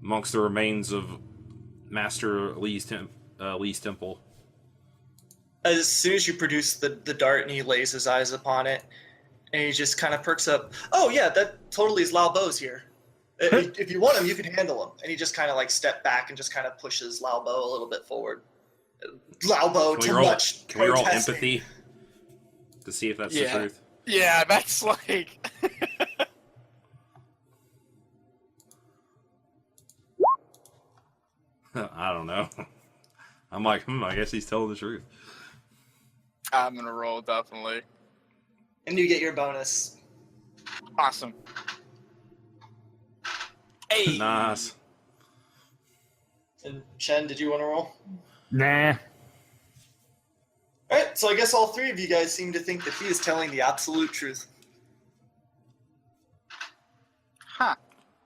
S2: amongst the remains of Master Lee's temple.
S1: As soon as you produce the dart and he lays his eyes upon it, and he just kind of perks up. Oh yeah, that totally is Lao Bo's here. If you want him, you can handle him. And he just kind of like step back and just kind of pushes Lao Bo a little bit forward. Lao Bo too much.
S2: Can we roll empathy to see if that's the truth?
S3: Yeah, that's like.
S2: I don't know. I'm like, I guess he's telling the truth.
S3: I'm gonna roll, definitely.
S1: And you get your bonus.
S3: Awesome. Hey!
S2: Nice.
S1: And Chen, did you want to roll?
S4: Nah.
S1: Alright, so I guess all three of you guys seem to think that he is telling the absolute truth.
S3: Huh.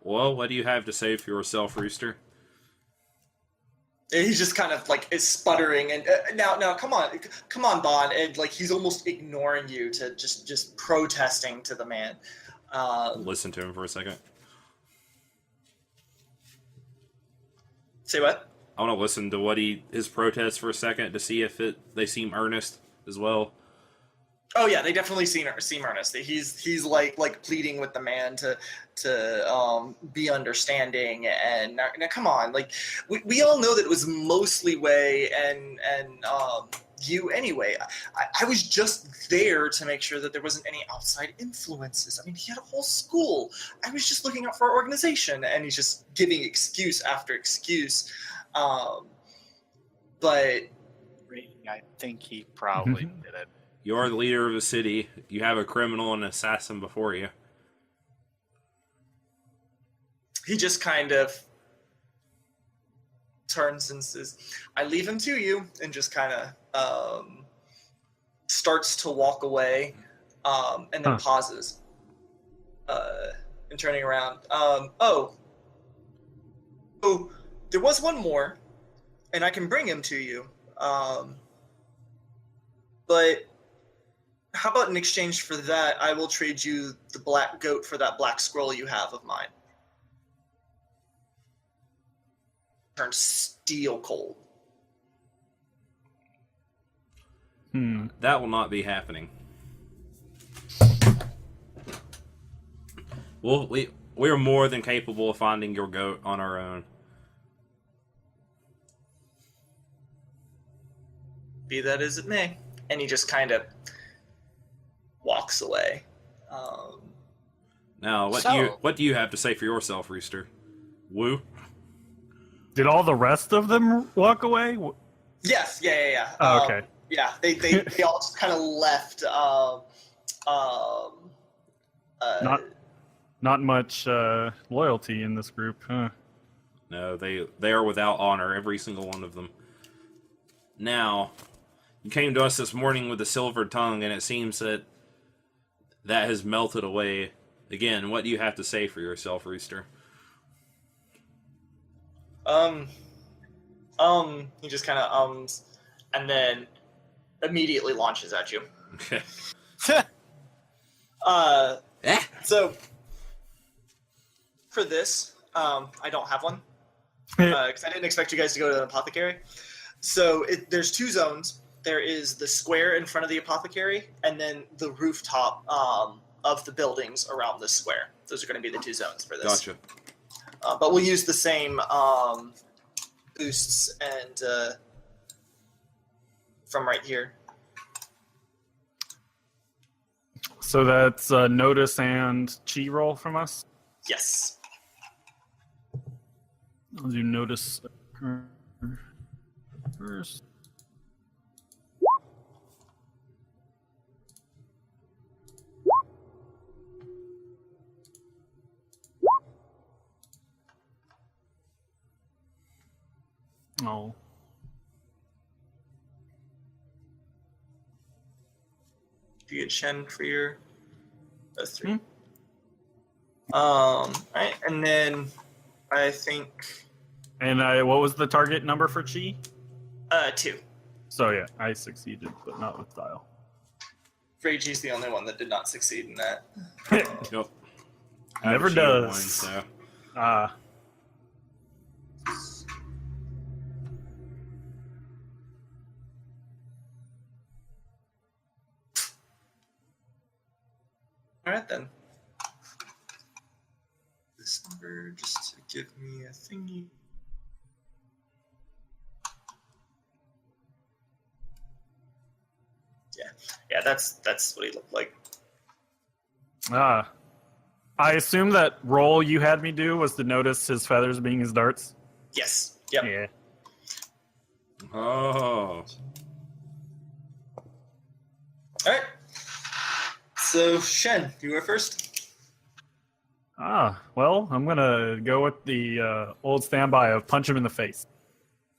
S2: Well, what do you have to say for yourself, Rooster?
S1: He's just kind of like is sputtering and now come on Bon, and like he's almost ignoring you to just protesting to the man.
S2: Listen to him for a second.
S1: Say what?
S2: I want to listen to his protests for a second to see if they seem earnest as well.
S1: Oh yeah, they definitely seem earnest. He's like pleading with the man to be understanding, and now come on, like we all know that it was mostly Wei and you anyway. I was just there to make sure that there wasn't any outside influences. I mean, he had a whole school. I was just looking out for our organization, and he's just giving excuse after excuse. But
S3: I think he probably did it.
S2: You're the leader of the city. You have a criminal and assassin before you.
S1: he just kind of turns and says, I leave him to you, and just kind of starts to walk away, and then pauses, and turning around. Oh, there was one more, and I can bring him to you. But how about in exchange for that, I will trade you the black goat for that black scroll you have of mine. Turns steel cold.
S2: That will not be happening. Well, we're more than capable of finding your goat on our own.
S1: Be that as it may. And he just kind of walks away.
S2: Now, what do you have to say for yourself, Rooster? Woo?
S4: Did all the rest of them walk away?
S1: Yes, yeah.
S4: Oh, okay.
S1: Yeah, they all just kind of left.
S4: Not much loyalty in this group, huh?
S2: No, they are without honor, every single one of them. Now, you came to us this morning with a silver tongue, and it seems that has melted away. Again, what do you have to say for yourself, Rooster?
S1: He just kind of ums, and then immediately launches at you.
S2: Okay.
S1: So for this, I don't have one because I didn't expect you guys to go to an apothecary. So there's two zones. There is the square in front of the apothecary, and then the rooftop of the buildings around the square. Those are going to be the two zones for this.
S2: Gotcha.
S1: But we'll use the same boosts and from right here.
S4: So that's notice and chi roll from us?
S1: Yes.
S4: I'll do notice first. Oh.
S1: Do you get Shen for your those three? Right, and then I think
S4: And what was the target number for chi?
S1: 2.
S4: So yeah, I succeeded, but not with style.
S1: Freiji's the only one that did not succeed in that.
S2: Yep.
S4: Never does.
S2: So.
S1: All right then. This number just to give me a thingy. Yeah, that's what he looked like.
S4: I assume that roll you had me do was to notice his feathers being his darts.
S1: Yes. Yep.
S4: Yeah.
S2: Oh.
S1: All right. So Shen, you were first.
S4: Well, I'm gonna go with the old standby of punch him in the face.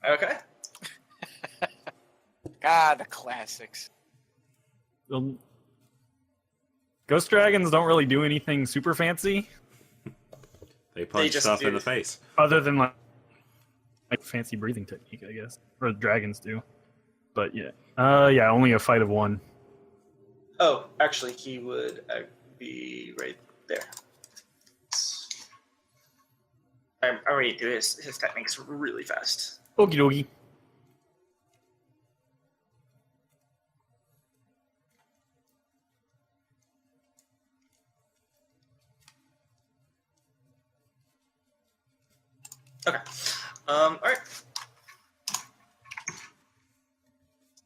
S1: Okay.
S3: God, the classics.
S4: Ghost dragons don't really do anything super fancy,
S2: They punch
S1: just
S2: stuff
S1: do.
S2: in the face.
S4: other than like fancy breathing technique, I guess, or dragons do. But yeah, only a fight of one.
S1: Oh, actually, he would be right there. I'm ready to do his techniques really fast.
S4: Okie dokie.
S1: Okay. All right.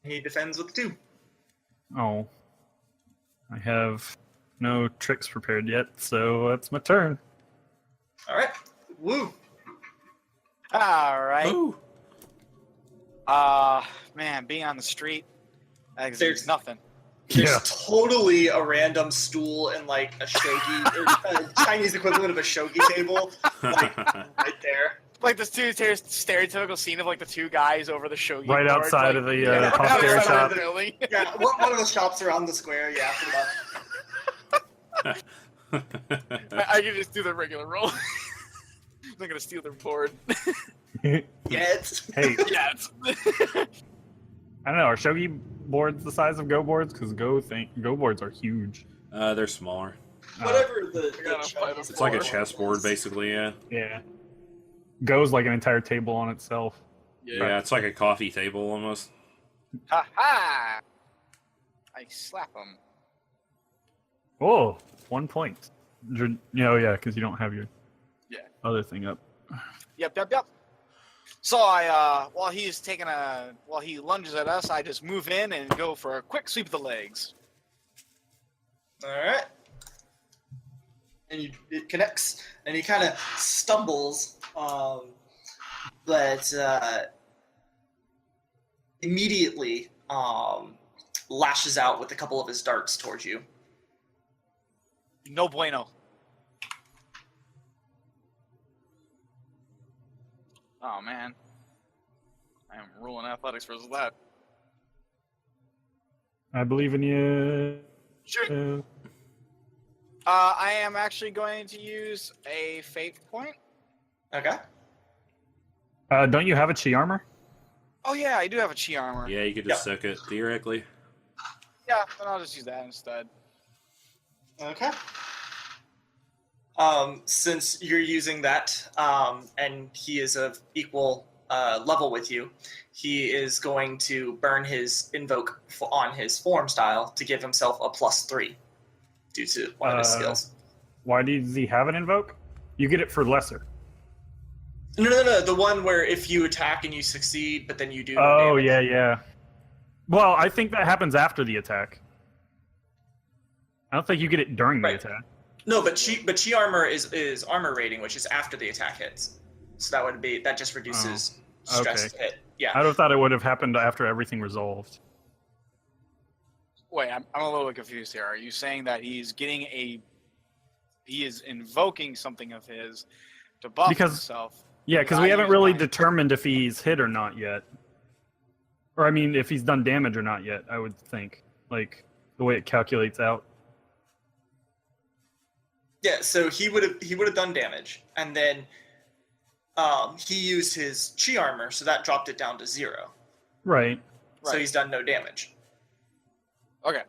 S1: He defends with 2.
S4: Oh. I have no tricks prepared yet, so that's my turn.
S1: All right. Woo.
S3: All right.
S2: Ooh.
S3: Man, being on the street,
S1: There's-
S3: there's nothing.
S1: There's totally a random stool and like a shogi, or a Chinese equivalent of a shogi table, like right there.
S3: Like this stereotypical scene of like the 2 guys over the show.
S4: Right outside of the
S1: yeah,
S4: costume
S1: outside
S4: shop.
S1: of the building. Yeah, one of the shops around the square. Yeah, pretty much.
S3: I can just do the regular roll. I'm not gonna steal their board.
S1: Yeah, it's
S4: Hey,
S3: Yeah.
S4: I don't know. Are shogi boards the size of Go boards? Because Go boards are huge.
S2: They're smaller.
S1: whatever the
S3: gotta fight
S1: Chinese
S3: them.
S2: It's like a
S1: equivalent
S2: chessboard,
S1: is.
S2: basically. Yeah.
S4: Yeah. Go's like an entire table on itself.
S2: Yeah, it's like a coffee table almost.
S3: Ha ha! I slap him.
S4: Oh, 1 point. Yeah, because you don't have your
S3: Yeah.
S4: other thing up.
S3: Yep. So while he lunges at us, I just move in and go for a quick sweep of the legs.
S1: All right. And it connects, and he kind of stumbles, but immediately lashes out with a couple of his darts towards you.
S3: No bueno. Oh man, I am ruling athletics versus that.
S4: I believe in you.
S3: Sure. I am actually going to use a fate point.
S1: Okay.
S4: Don't you have a chi armor?
S3: Oh yeah, I do have a chi armor.
S2: Yeah, you could just soak it, theoretically.
S3: Yeah, then I'll just use that instead.
S1: Okay. Since you're using that, and he is of equal level with you, he is going to burn his invoke on his form style to give himself a +3 due to one of his skills.
S4: Why does he have an invoke? You get it for lesser.
S1: No. The one where if you attack and you succeed, but then you do. No
S4: Oh,
S1: damage.
S4: yeah. Well, I think that happens after the attack. I don't think you get it during the
S1: Right.
S4: attack.
S1: No, but chi armor is armor rating, which is after the attack hits. So that just reduces stress
S4: okay.
S1: to hit. Yeah.
S4: I would have thought it would have happened after everything resolved.
S3: Wait, I'm a little bit confused here. Are you saying that he is invoking something of his to buff
S4: Because-
S3: himself?
S4: Yeah, because
S3: Not
S4: we haven't
S3: use
S4: really
S3: mine.
S4: determined if he's hit or not yet. Or, I mean, if he's done damage or not yet, I would think. Like, the way it calculates out.
S1: Yeah, so he would have done damage, and then he used his chi armor, so that dropped it down to 0.
S4: Right.
S1: So he's done no damage.
S3: Okay.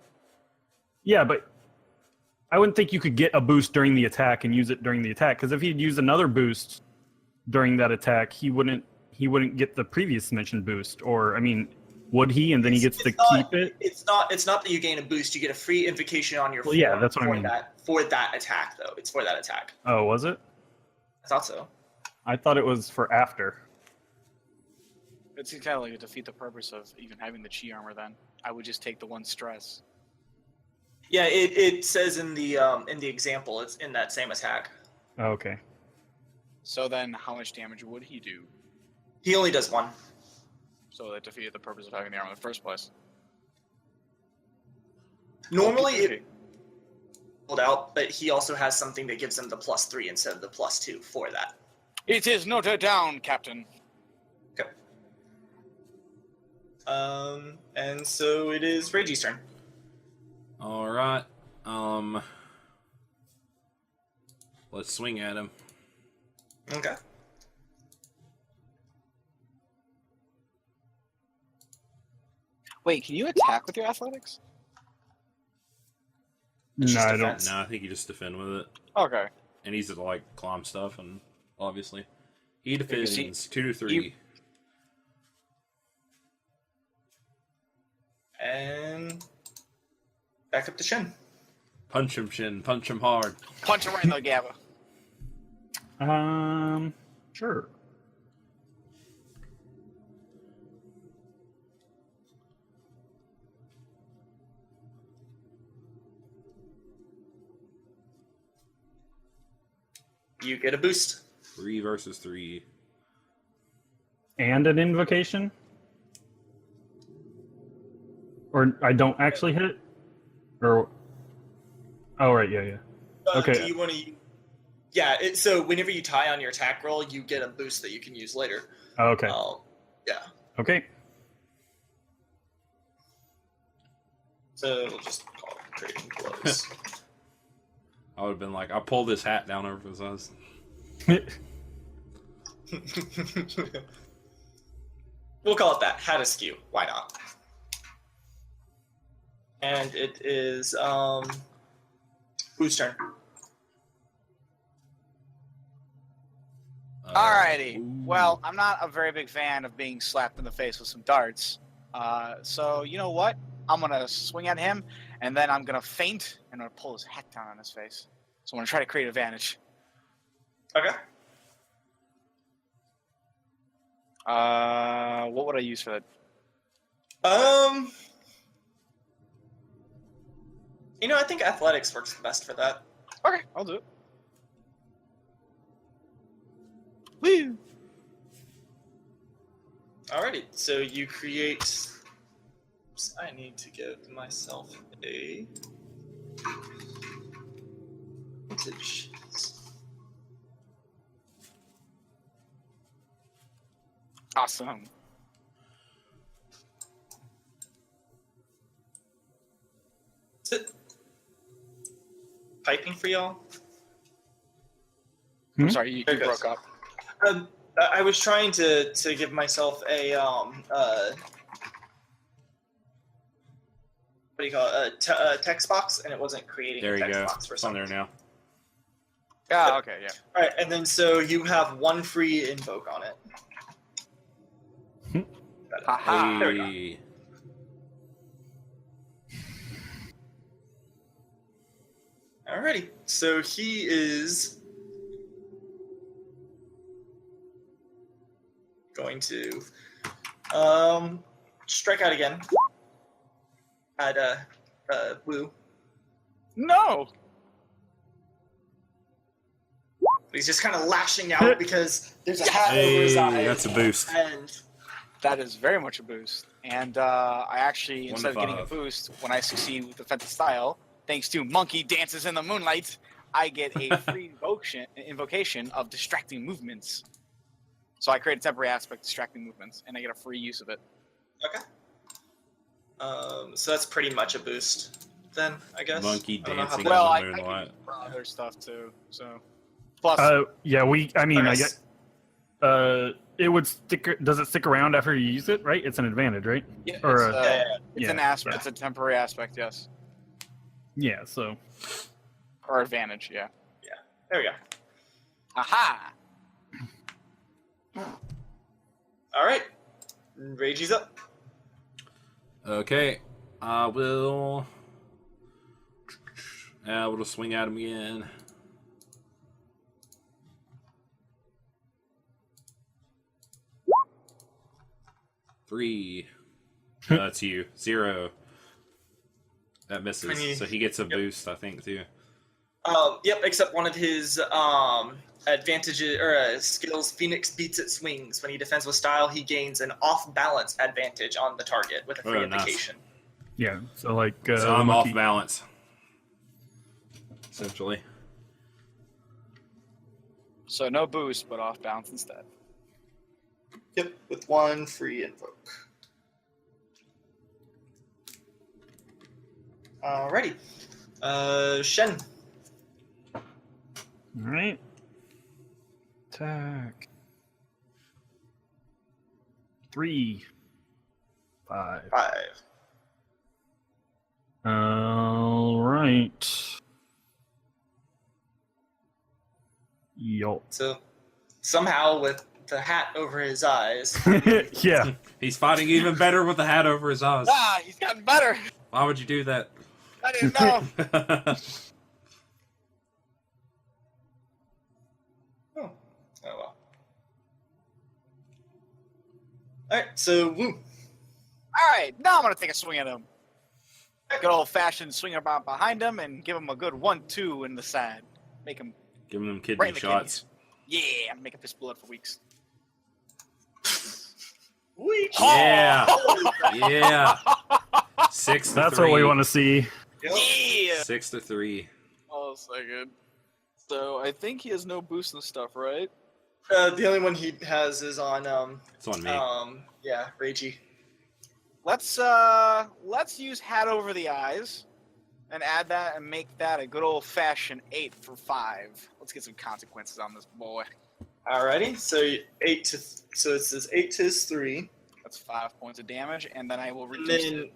S4: Yeah, but I wouldn't think you could get a boost during the attack and use it during the attack. Because if he'd use another boost during that attack, he wouldn't get the previous mentioned boost. Or, I mean, would he? And then he gets to keep it?
S1: It's not that you gain a boost. You get a free invocation on your
S4: Well, yeah,
S1: form
S4: that's what I mean.
S1: for that attack, though. It's for that attack.
S4: Oh, was it?
S1: I thought so.
S4: I thought it was for after.
S3: It seems kind of like to defeat the purpose of even having the chi armor. Then I would just take the 1 stress.
S1: Yeah, it says in the example, it's in that same attack.
S4: Oh, okay.
S3: So then, how much damage would he do?
S1: He only does 1.
S3: So that defeated the purpose of having the armor in the first place.
S1: Normally
S3: Okay.
S1: it pulled out, but he also has something that gives him the +3 instead of the +2 for that.
S3: It is noted down, Captain.
S1: Okay. And so it is Reggie's turn.
S2: All right. Let's swing at him.
S1: Okay.
S3: Wait, can you attack with your athletics?
S1: It's
S4: No,
S1: just
S4: I don't.
S1: defense.
S2: No, I think you just defend with it.
S3: Okay.
S2: And he's to like climb stuff, and obviously he defends
S3: see,
S2: 2 to 3.
S1: And back up to Shin.
S2: Punch him, Shin. Punch him hard.
S3: Punch him right in the gabba.
S4: Sure.
S1: You get a boost.
S2: 3 versus 3.
S4: And an invocation? Or I don't actually hit? Or... Oh, right, yeah. Okay.
S1: Do you want to... Yeah, so whenever you tie on your attack roll, you get a boost that you can use later.
S4: Oh, okay.
S1: Yeah.
S4: Okay.
S1: So we'll just call it trading blows.
S2: I would have been like, I'll pull this hat down over his eyes.
S1: We'll call it that. Hat askew. Why not? And it is whose turn?
S3: Alrighty.
S2: Ooh.
S3: Well, I'm not a very big fan of being slapped in the face with some darts. So you know what? I'm gonna swing at him, and then I'm gonna feint, and I'm gonna pull his hat down on his face. So I'm gonna try to create advantage.
S1: Okay.
S3: What would I use for that?
S1: I think athletics works the best for that.
S3: Okay, I'll do it. Woo!
S1: Alrighty, so you create... I need to give myself a... advantage.
S3: Awesome.
S1: Is it piping for y'all?
S3: I'm sorry, you
S1: There it
S3: broke
S1: goes.
S3: up.
S1: I was trying to give myself a what do you call it? A text box, and it wasn't creating
S2: There
S1: a
S2: you
S1: text
S2: go.
S1: box for
S2: It's on
S1: some
S2: there
S1: reason.
S2: now.
S3: Yeah, okay, yeah.
S1: All right, and then so you have one free invoke on it. Got it.
S3: Haha.
S1: There we go.
S2: Hey.
S1: Alrighty, so he is going to strike out again at Wu.
S3: No!
S1: He's just kind of lashing out because there's a hat over his eye.
S2: That's a boost.
S1: And
S3: That is very much a boost. And I actually,
S2: 1
S3: instead
S2: to
S3: of getting a
S2: 5.
S3: boost, when I succeed with defensive style, thanks to Monkey Dances in the Moonlight, I get a free invocation of distracting movements. So I create a temporary aspect, distracting movements, and I get a free use of it.
S1: okay. So that's pretty much a boost then, I guess.
S2: Monkey
S1: I don't know how
S2: dancing
S1: bad-
S3: Well,
S2: in
S3: I
S2: the
S3: can
S2: moonlight.
S3: use it for other stuff too. So plus,
S4: Yeah, I
S1: Okay.
S4: get... it would stick... Does it stick around after you use it, right? It's an advantage, right?
S3: yeah,
S4: or,
S3: it's, it's
S4: yeah,
S3: an aspect.
S4: yeah.
S3: It's a temporary aspect, yes,
S4: Yeah, so...
S3: or advantage, yeah.
S1: There we go.
S3: Aha!
S1: All right. Ragey's up.
S2: Okay, I will swing at him again. Three. That's you. 0. That misses.
S1: 20.
S2: So he gets a
S1: Yep.
S2: boost, I think, too.
S1: Yep, except one of his advantages or skills, Phoenix beats its swings. When he defends with style, he gains an off-balance advantage on the target with a free
S2: Oh, nice.
S1: invocation.
S4: Yeah, so like...
S2: So I'm
S4: monkey...
S2: off balance. Essentially.
S3: So no boost, but off balance instead.
S1: Yep, with one free invoke. Alrighty. Shen.
S4: Alright. Attack. 3. 5.
S1: 5.
S4: Alright. Yo.
S1: So somehow with the hat over his eyes,
S4: Yeah.
S2: He's fighting even better with the hat over his eyes.
S3: Ah, he's gotten better.
S2: Why would you do that?
S3: I didn't know.
S1: oh well. Alright, so Woo.
S3: All right, now I'm gonna take a swing at him. Good old fashioned swing about behind him and give him a good 1-2 in the side. Make him
S2: Give him them kidney
S3: Right in the
S2: shots.
S3: kidneys. Yeah, I'm making fist blood for weeks.
S1: Weak.
S2: Yeah. Yeah. 6-3.
S4: That's what we want to see.
S1: Yep.
S3: Yeah.
S2: 6-3.
S5: Oh, second. So I think he has no boost and stuff, right?
S1: The only one he has is on
S2: It's on me.
S1: yeah, Reiji.
S3: Let's use hat over the eyes and add that and make that a good old fashioned 8 for 5. Let's get some consequences on this boy.
S1: Alrighty, so 8 to so it says 8 to his 3.
S3: That's 5 points of damage, and then I will
S1: And
S3: reduce
S1: then
S3: it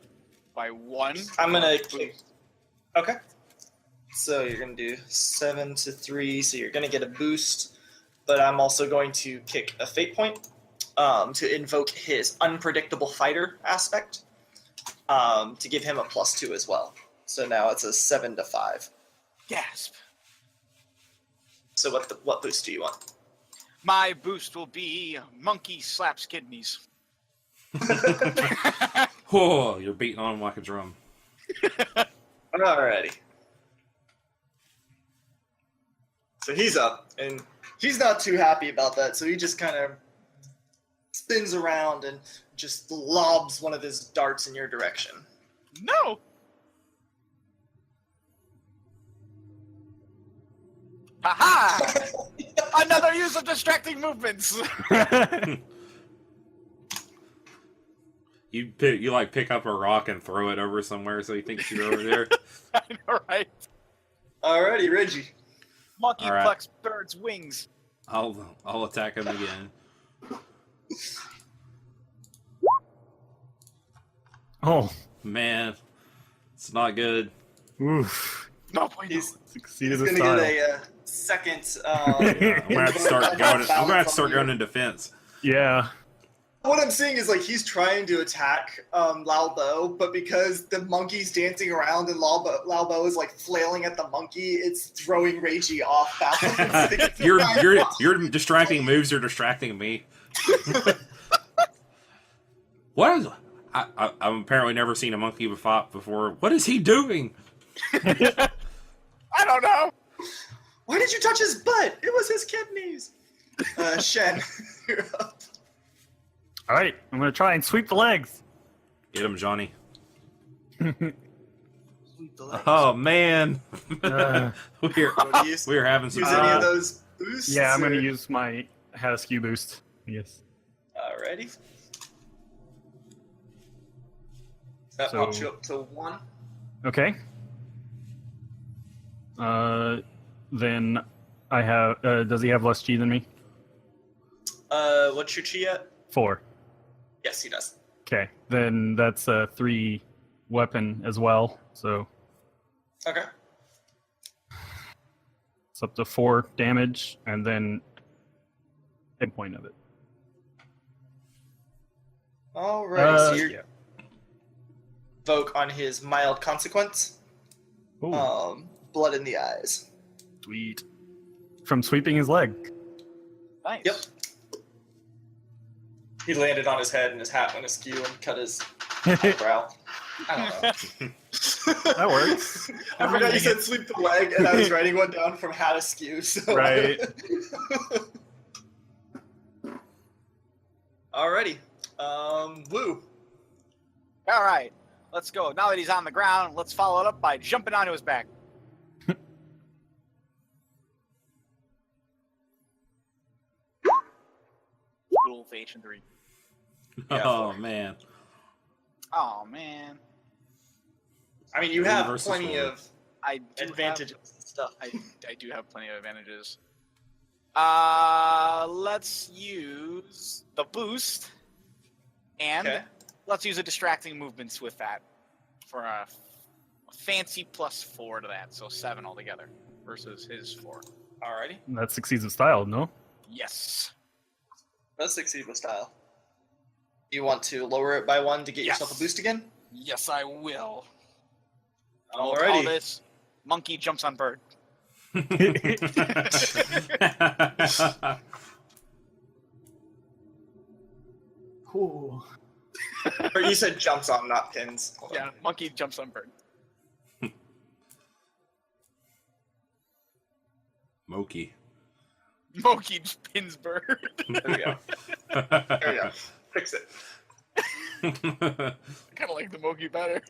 S3: by 1.
S1: I'm gonna okay. So you're gonna do 7 to 3. So you're gonna get a boost, but I'm also going to kick a fate point to invoke his unpredictable fighter aspect to give him a +2 as well. So now it's a 7 to 5.
S3: Gasp.
S1: So what boost do you want?
S3: My boost will be monkey slaps kidneys.
S2: Oh, you're beating on him like a drum.
S1: Alrighty. So he's up, and he's not too happy about that, so he just kind of spins around and just lobs one of his darts in your direction.
S3: No! Haha! Another use of distracting movements!
S2: You like pick up a rock and throw it over somewhere so he thinks you're over there.
S3: I know, right?
S1: Alrighty, Reggie.
S3: Monkey
S2: All right.
S3: plucks bird's wings.
S2: I'll attack him again.
S4: Oh,
S2: Man, it's not good.
S4: oof.
S3: No point.
S1: He's
S4: Succeeded
S1: gonna
S4: the
S1: get
S4: style.
S1: a second.
S2: I'm gonna have to start going. I'm gonna have to start going in defense.
S4: Yeah.
S1: What I'm seeing is like he's trying to attack Lao Bo, but because the monkey's dancing around and Lao Bo is like flailing at the monkey, it's throwing Reiji off balance.
S2: Your distracting moves are distracting me. What is? I've apparently never seen a monkey before. What is he doing?
S3: I don't know!
S1: Why did you touch his butt? It was his kidneys. Shen, you're up.
S4: All right, I'm gonna try and sweep the legs.
S2: Get him, Johnny.
S1: Sweep the legs.
S2: Oh man,
S4: Uh,
S2: we're having some.
S1: Use any of those boosts?
S4: yeah, I'm gonna
S1: or-
S4: use my Haskew boost. Yes.
S1: Alrighty. That
S4: So-
S1: pops you up to 1.
S4: Okay. Then I have. Does he have less G than me?
S1: What's your chi at?
S4: 4.
S1: Yes, he does.
S4: Okay. Then that's a 3 weapon as well. So
S1: Okay.
S4: it's up to 4 damage, and then hit point of it.
S1: Alright, so you're
S4: Yeah.
S1: Voke on his mild consequence.
S4: Ooh,
S1: Blood in the eyes.
S4: sweet. From sweeping his leg.
S3: Nice.
S1: Yep. He landed on his head and his hat went askew and cut his eyebrow. I don't know.
S4: That works.
S1: I forgot you said sweep the leg, and I was writing one down from hat askew. So
S4: Right.
S1: Alrighty. Woo.
S3: All right, let's go. Now that he's on the ground, let's follow it up by jumping onto his back. Good old H&3.
S2: Oh man,
S3: Oh man,
S1: I mean, you
S2: Three
S1: have
S2: versus
S1: plenty
S2: 4.
S1: of
S3: I do
S1: advantages and stuff.
S3: I do have plenty of advantages. Let's use the boost, and
S1: Okay.
S3: let's use a distracting movements with that for a fancy +4 to that, so 7 altogether versus his 4.
S1: Alrighty.
S4: That succeeds in style, no?
S3: Yes.
S1: Let's succeed with style. You want to lower it by 1 to get yourself a
S3: Yes.
S1: boost again?
S3: Yes, I will. We'll call
S1: Alrighty.
S3: this monkey jumps on bird.
S4: Cool.
S1: Or you said jumps on, not pins. Hold on.
S3: Yeah, monkey jumps on bird.
S2: Moki.
S5: Moki just pins bird.
S1: There we go. There we go. Fix it.
S5: I kind of like the Moki better.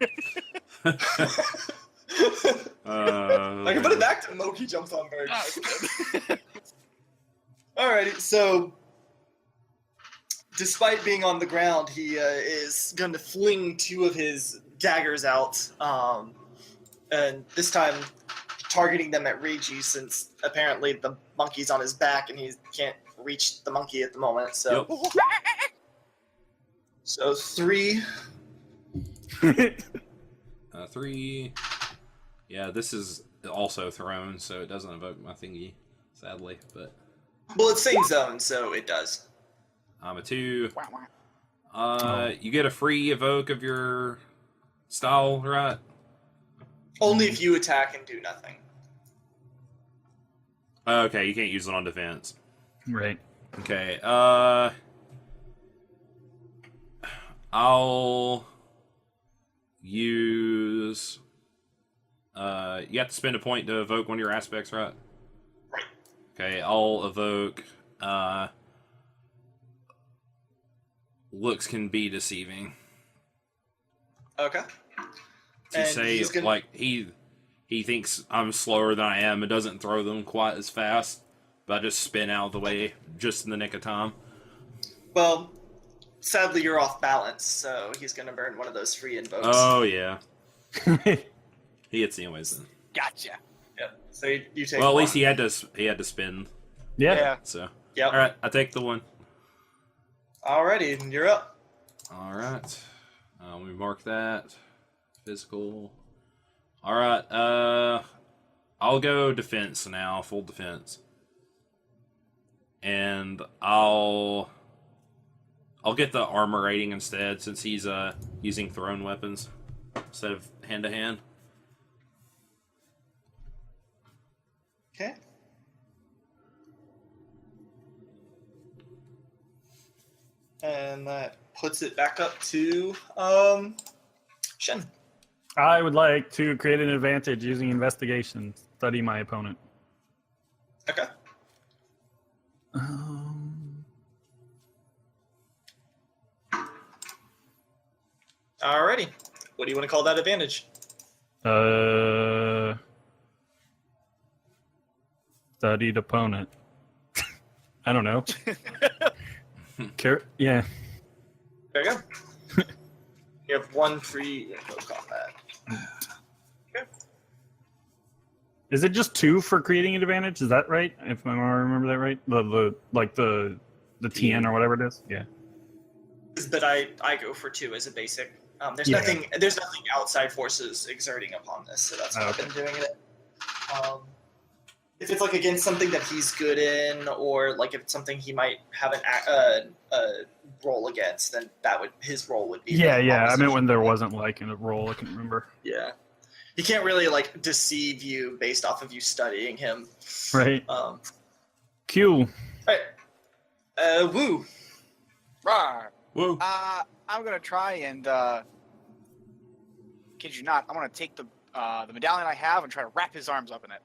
S1: I can put it back to Moki jumps on bird.
S5: Ah, it's good.
S1: Alrighty, so despite being on the ground, he is going to fling 2 of his daggers out, and this time targeting them at Reiji, since apparently the monkey's on his back and he can't reach the monkey at the moment. So, so 3.
S2: 3. Yeah, this is also thrown, so it doesn't evoke my thingy, sadly. But
S1: Well, it's same zone, so it does.
S2: I'm a 2.
S3: Wah, wah.
S2: You get a free evoke of your style, right?
S1: Only if you attack and do nothing.
S2: Okay, you can't use it on defense.
S4: Right.
S2: Okay, I'll use... you have to spend a point to evoke one of your aspects, right?
S1: Right.
S2: Okay, I'll evoke... looks can be deceiving.
S1: Okay.
S2: To
S1: And
S2: say,
S1: he's gonna-
S2: like, he thinks I'm slower than I am and doesn't throw them quite as fast, but I just spin out of the way just in the nick of time.
S1: Well, sadly, you're off balance, so he's going to burn one of those free invokes.
S2: Oh, yeah. He hits anyways then.
S3: Gotcha.
S1: Yep. So you take
S2: Well, at
S1: one.
S2: least he had to spin,
S4: Yeah.
S2: so.
S1: Yep.
S2: Alright, I take the one.
S1: Alrighty, you're up.
S2: Alright. Let me mark that. Physical. Alright, I'll go defense now, full defense. And I'll get the armor rating instead, since he's using thrown weapons instead of hand to hand.
S1: Okay. And that puts it back up to Shen.
S4: I would like to create an advantage using investigation. Study my opponent.
S1: Okay. Alrighty. What do you want to call that advantage?
S4: Studied opponent. I don't know. Yeah.
S1: There you go. You have 1 free info combat. Okay.
S4: Is it just 2 for creating an advantage? Is that right? If I remember that right, the TN or whatever it is. Yeah.
S1: But I go for 2 as a basic. There's
S4: Yeah.
S1: nothing outside forces exerting upon this, so that's how I've been doing it. If it's like against something that he's good in, or like if it's something he might have a roll against, then his roll would be.
S4: Yeah. I meant
S1: opposition.
S4: when there wasn't like a roll. I can remember.
S1: Yeah, he can't really like deceive you based off of you studying him.
S4: Right.
S1: All
S4: Q.
S1: right. Woo.
S3: Rawr.
S2: Whoa.
S3: I'm gonna try and kid you not, I'm gonna take the medallion I have and try to wrap his arms up in it.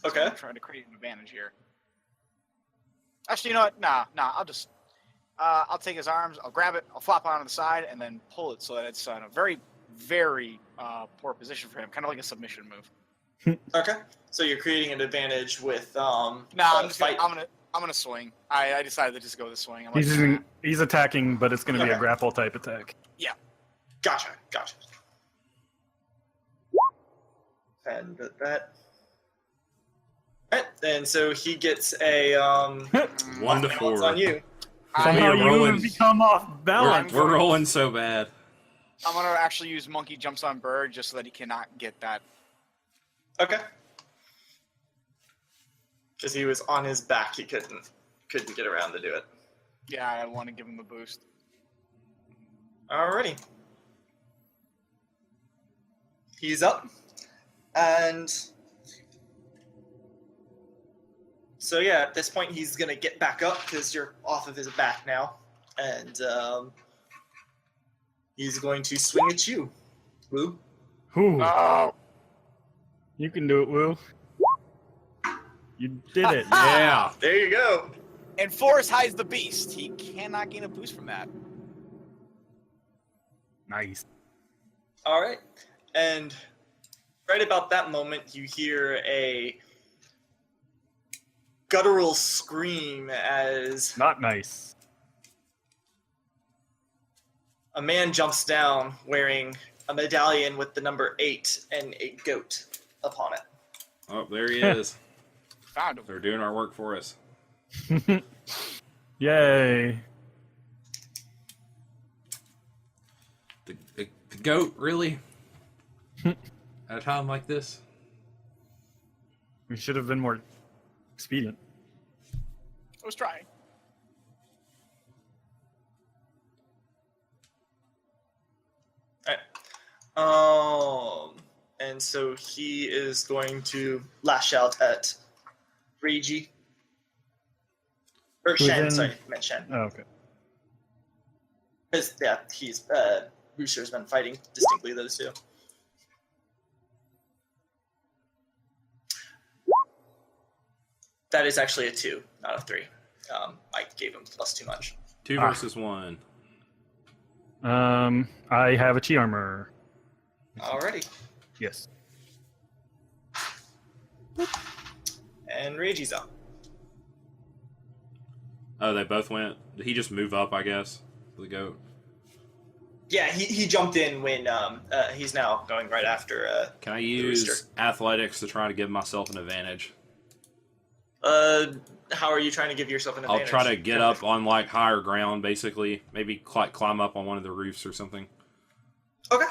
S3: So
S1: Okay.
S3: I'm trying to create an advantage here. Actually, you know what? Nah. I'll take his arms, I'll grab it, I'll flop it onto the side, and then pull it so that it's in a very, very poor position for him, kind of like a submission move.
S1: Okay. So you're creating an advantage with
S3: I'm
S1: fight.
S3: gonna swing. I decided to just go with the swing. I'm like,
S4: He's attacking, but it's going to be a
S1: Okay.
S4: grapple type attack.
S1: Gotcha. And that. Alright, and so he gets a
S2: 1 to
S1: balance
S2: 4.
S1: on you.
S4: Somehow
S2: are
S4: you
S2: rolling-
S4: become off balance.
S2: We're rolling so bad.
S3: I'm gonna actually use monkey jumps on bird just so that he cannot get that.
S1: Okay. Because he was on his back, he couldn't get around to do it.
S3: Yeah, I want to give him a boost.
S1: Alrighty. He's up. And so yeah, at this point he's gonna get back up because you're off of his back now. And he's going to swing at you. Woo.
S4: Ooh,
S3: Oh,
S4: you can do it, Will. You did it.
S2: Yeah.
S1: There you go.
S3: And Force hides the beast. He cannot gain a boost from that.
S4: Nice.
S1: All right. And right about that moment, you hear a guttural scream as
S4: Not nice.
S1: a man jumps down wearing a medallion with the number 8 and a goat upon it.
S2: Oh, there he is.
S3: Found him.
S2: They're doing our work for us.
S4: Yay.
S2: The goat, really? At a time like this?
S4: We should have been more expedient.
S3: I was trying.
S1: All right. And so he is going to lash out at Reiji. Or
S4: Who's
S1: Shen,
S4: in-
S1: sorry, I meant Shen.
S4: Oh, okay.
S1: Because, yeah, Rooster's been fighting distinctly those two. That is actually a 2, not a 3. I gave him plus too much.
S2: 2 versus 1.
S4: I have a chi armor.
S1: Alrighty.
S4: Yes.
S1: And Reiji's up.
S2: Oh, they both went. Did he just move up, I guess? The goat.
S1: Yeah, he jumped in when he's now going right after.
S2: Can I
S1: the
S2: use
S1: rooster.
S2: athletics to try to give myself an advantage?
S1: How are you trying to give yourself an advantage?
S2: I'll try to get up on like higher ground, basically. Maybe climb up on one of the roofs or something.
S1: Okay.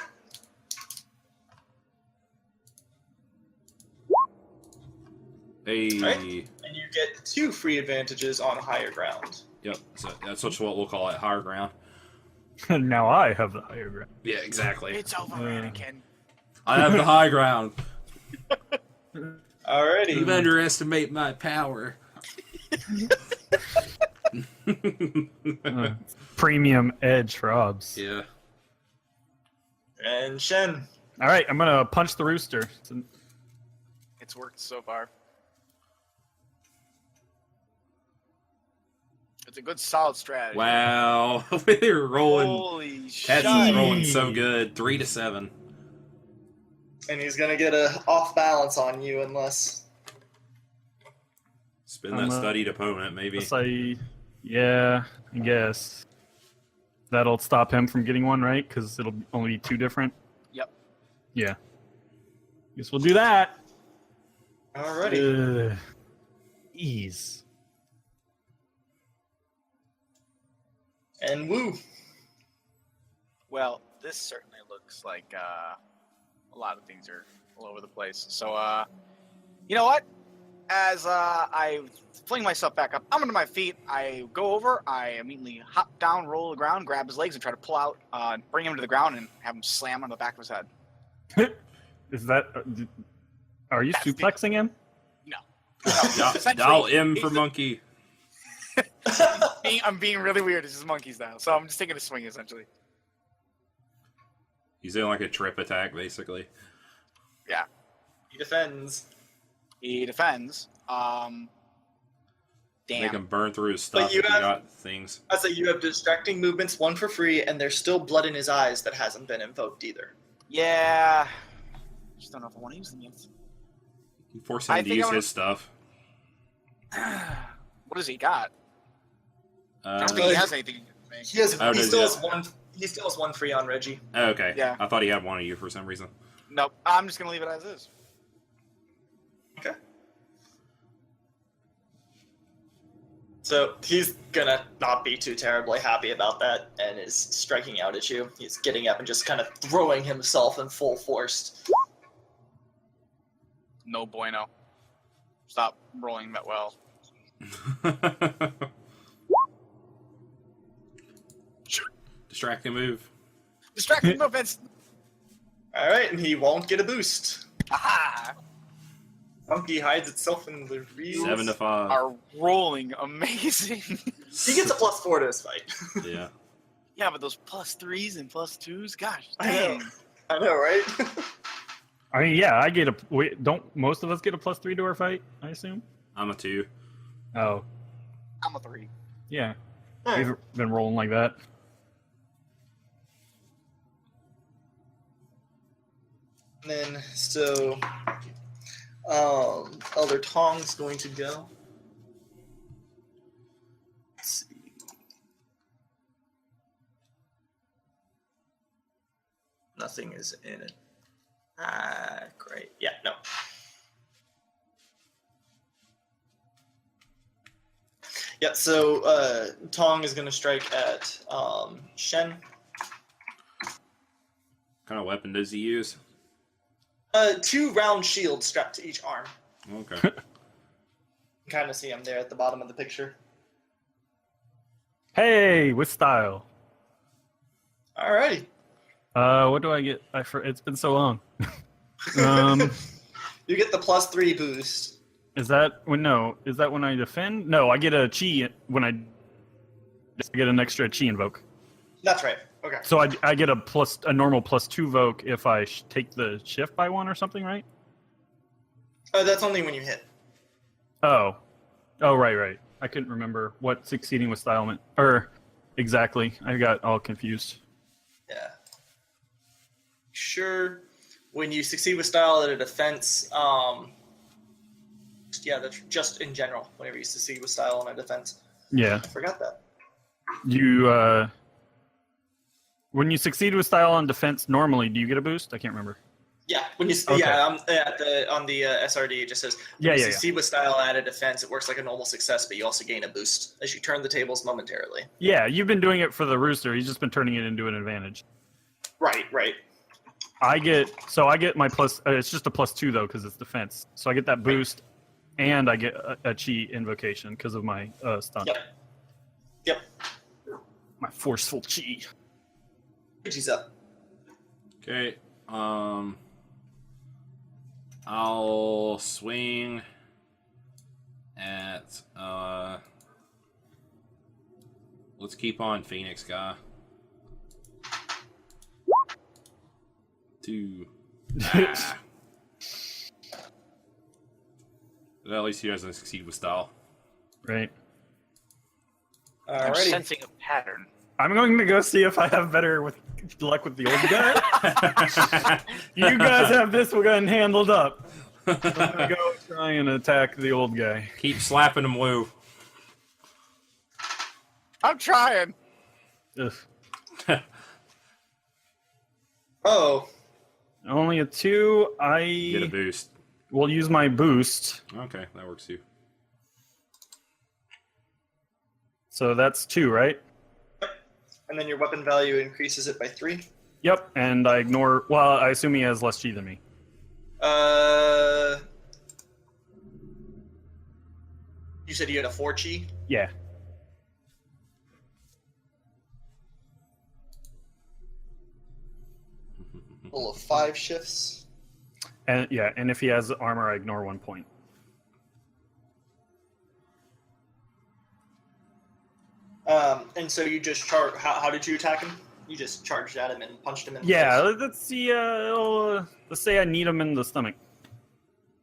S2: Hey.
S1: Right. And you get 2 free advantages on higher ground.
S2: Yep. So that's what we'll call it, higher ground.
S4: Now I have the higher ground.
S2: Yeah, exactly.
S3: It's over, Anakin.
S2: I have the high ground.
S1: Alrighty.
S2: You underestimate my power.
S4: Premium edge for obs.
S2: Yeah.
S1: And Shen.
S4: All right, I'm gonna punch the rooster.
S3: It's worked so far. It's a good, solid strategy.
S2: Wow. We're rolling.
S3: Holy
S2: Cats
S3: shit.
S2: is rolling so good. 3 to 7.
S1: And he's gonna get a off balance on you unless.
S2: Spin that studied opponent, maybe.
S4: Yeah, I guess. That'll stop him from getting one, right? Because it'll only be 2 different.
S3: Yep.
S4: Yeah. Guess we'll do that.
S1: Alrighty.
S4: Ease.
S1: And woo.
S3: Well, this certainly looks like a lot of things are all over the place. So, you know what? As I fling myself back up, I'm onto my feet. I go over. I immediately hop down, roll the ground, grab his legs, and try to pull out, bring him to the ground, and have him slam on the back of his head.
S4: Is that? Are you
S3: That's
S4: suplexing him?
S3: No.
S2: Dial M for monkey.
S3: I'm being really weird. This is monkey style, so I'm just taking a swing essentially.
S2: He's doing like a trip attack, basically.
S3: Yeah.
S1: He defends.
S3: He defends. Damn.
S2: Make him burn through his stuff
S1: you
S2: if
S1: have-
S2: you got things.
S1: I say you have distracting movements, 1 for free, and there's still blood in his eyes that hasn't been invoked either.
S3: Yeah. Just don't know if I want to use them yet.
S2: You can force
S3: I
S2: him to
S3: think
S2: use
S3: I wanna-
S2: his stuff.
S3: What does he got? I don't think
S1: Uh,
S3: he has anything.
S1: He has.
S2: Oh,
S1: he
S2: does
S1: still
S2: he?
S1: has one. He still has 1 free on Reggie.
S2: Oh, okay.
S3: Yeah.
S2: I thought he had one of you for some reason.
S3: Nope. I'm just gonna leave it as is.
S1: Okay. So he's gonna not be too terribly happy about that, and is striking out at you. He's getting up and just kind of throwing himself in full force.
S3: No bueno. Stop rolling that well.
S2: Distracting move.
S3: Distracting movements.
S1: All right, and he won't get a boost.
S3: Aha!
S1: Monkey hides itself in the reeds.
S2: 7 to 5.
S3: Are rolling amazing.
S1: He gets a +4 to his fight.
S2: Yeah.
S3: Yeah, but those +3s and +2s, gosh,
S1: I know.
S3: dang.
S1: I know, right?
S4: I mean, yeah, I get a. Wait, don't most of us get a +3 to our fight? I assume.
S2: I'm a 2.
S4: Oh,
S3: I'm a 3.
S4: yeah.
S1: All right.
S4: We've been rolling like that.
S1: And then, so, Elder Tong's going to go. Let's see. Nothing is in it. Great. Yeah, no. Yeah, so Tong is going to strike at Shen.
S2: What kind of weapon does he use?
S1: 2 round shields strapped to each arm.
S2: Okay.
S1: You can kind of see him there at the bottom of the picture.
S4: Hey, with style.
S1: Alrighty.
S4: What do I get? It's been so long.
S1: You get the +3 boost.
S4: Is that when? No, is that when I defend? No, I get a chi when I get an extra chi invoke.
S1: That's right. Okay.
S4: So I get a normal +2 voke if I take the shift by 1 or something, right?
S1: That's only when you hit.
S4: Oh, right. I couldn't remember what succeeding with style meant, or exactly. I got all confused.
S1: Yeah. Sure. When you succeed with style at a defense, yeah, that's just in general. Whenever you succeed with style on a defense.
S4: Yeah.
S1: I forgot that.
S4: You when you succeed with style on defense, normally do you get a boost? I can't remember.
S1: Yeah. When you
S4: Okay.
S1: on the SRD, it just says when
S4: Yeah,
S1: you
S4: yeah, yeah.
S1: succeed with style at a defense, it works like a normal success, but you also gain a boost as you turn the tables momentarily.
S4: Yeah, you've been doing it for the rooster. He's just been turning it into an advantage.
S1: Right.
S4: I get my plus. It's just a +2 though because it's defense. So I get that boost, and I get a chi invocation because of my stun.
S1: Yep.
S4: My forceful chi.
S1: She's up.
S2: Okay. I'll swing at let's keep on Phoenix guy. 2. Ah. Well, at least he doesn't succeed with style.
S4: Right.
S3: I'm
S1: Alrighty.
S3: sensing a pattern.
S4: I'm going to go see if I have better luck with the old guy. You guys have this one handled up. I'm gonna go try and attack the old guy.
S2: Keep slapping him, Woo.
S3: I'm trying.
S4: Ugh.
S1: Oh,
S4: Only a 2.
S2: Get a
S4: I
S2: boost.
S4: will use my boost.
S2: Okay, that works too.
S4: So that's 2, right?
S1: and then your weapon value increases it by 3.
S4: Yep, and I ignore. Well, I assume he has less chi than me.
S1: You said you had a 4 chi?
S4: Yeah.
S1: Total of 5 shifts.
S4: And yeah, and if he has armor, I ignore 1 point.
S1: And so you just charge. How did you attack him? You just charged at him and punched him in the
S4: Yeah,
S1: face?
S4: let's see. Let's say I need him in the stomach.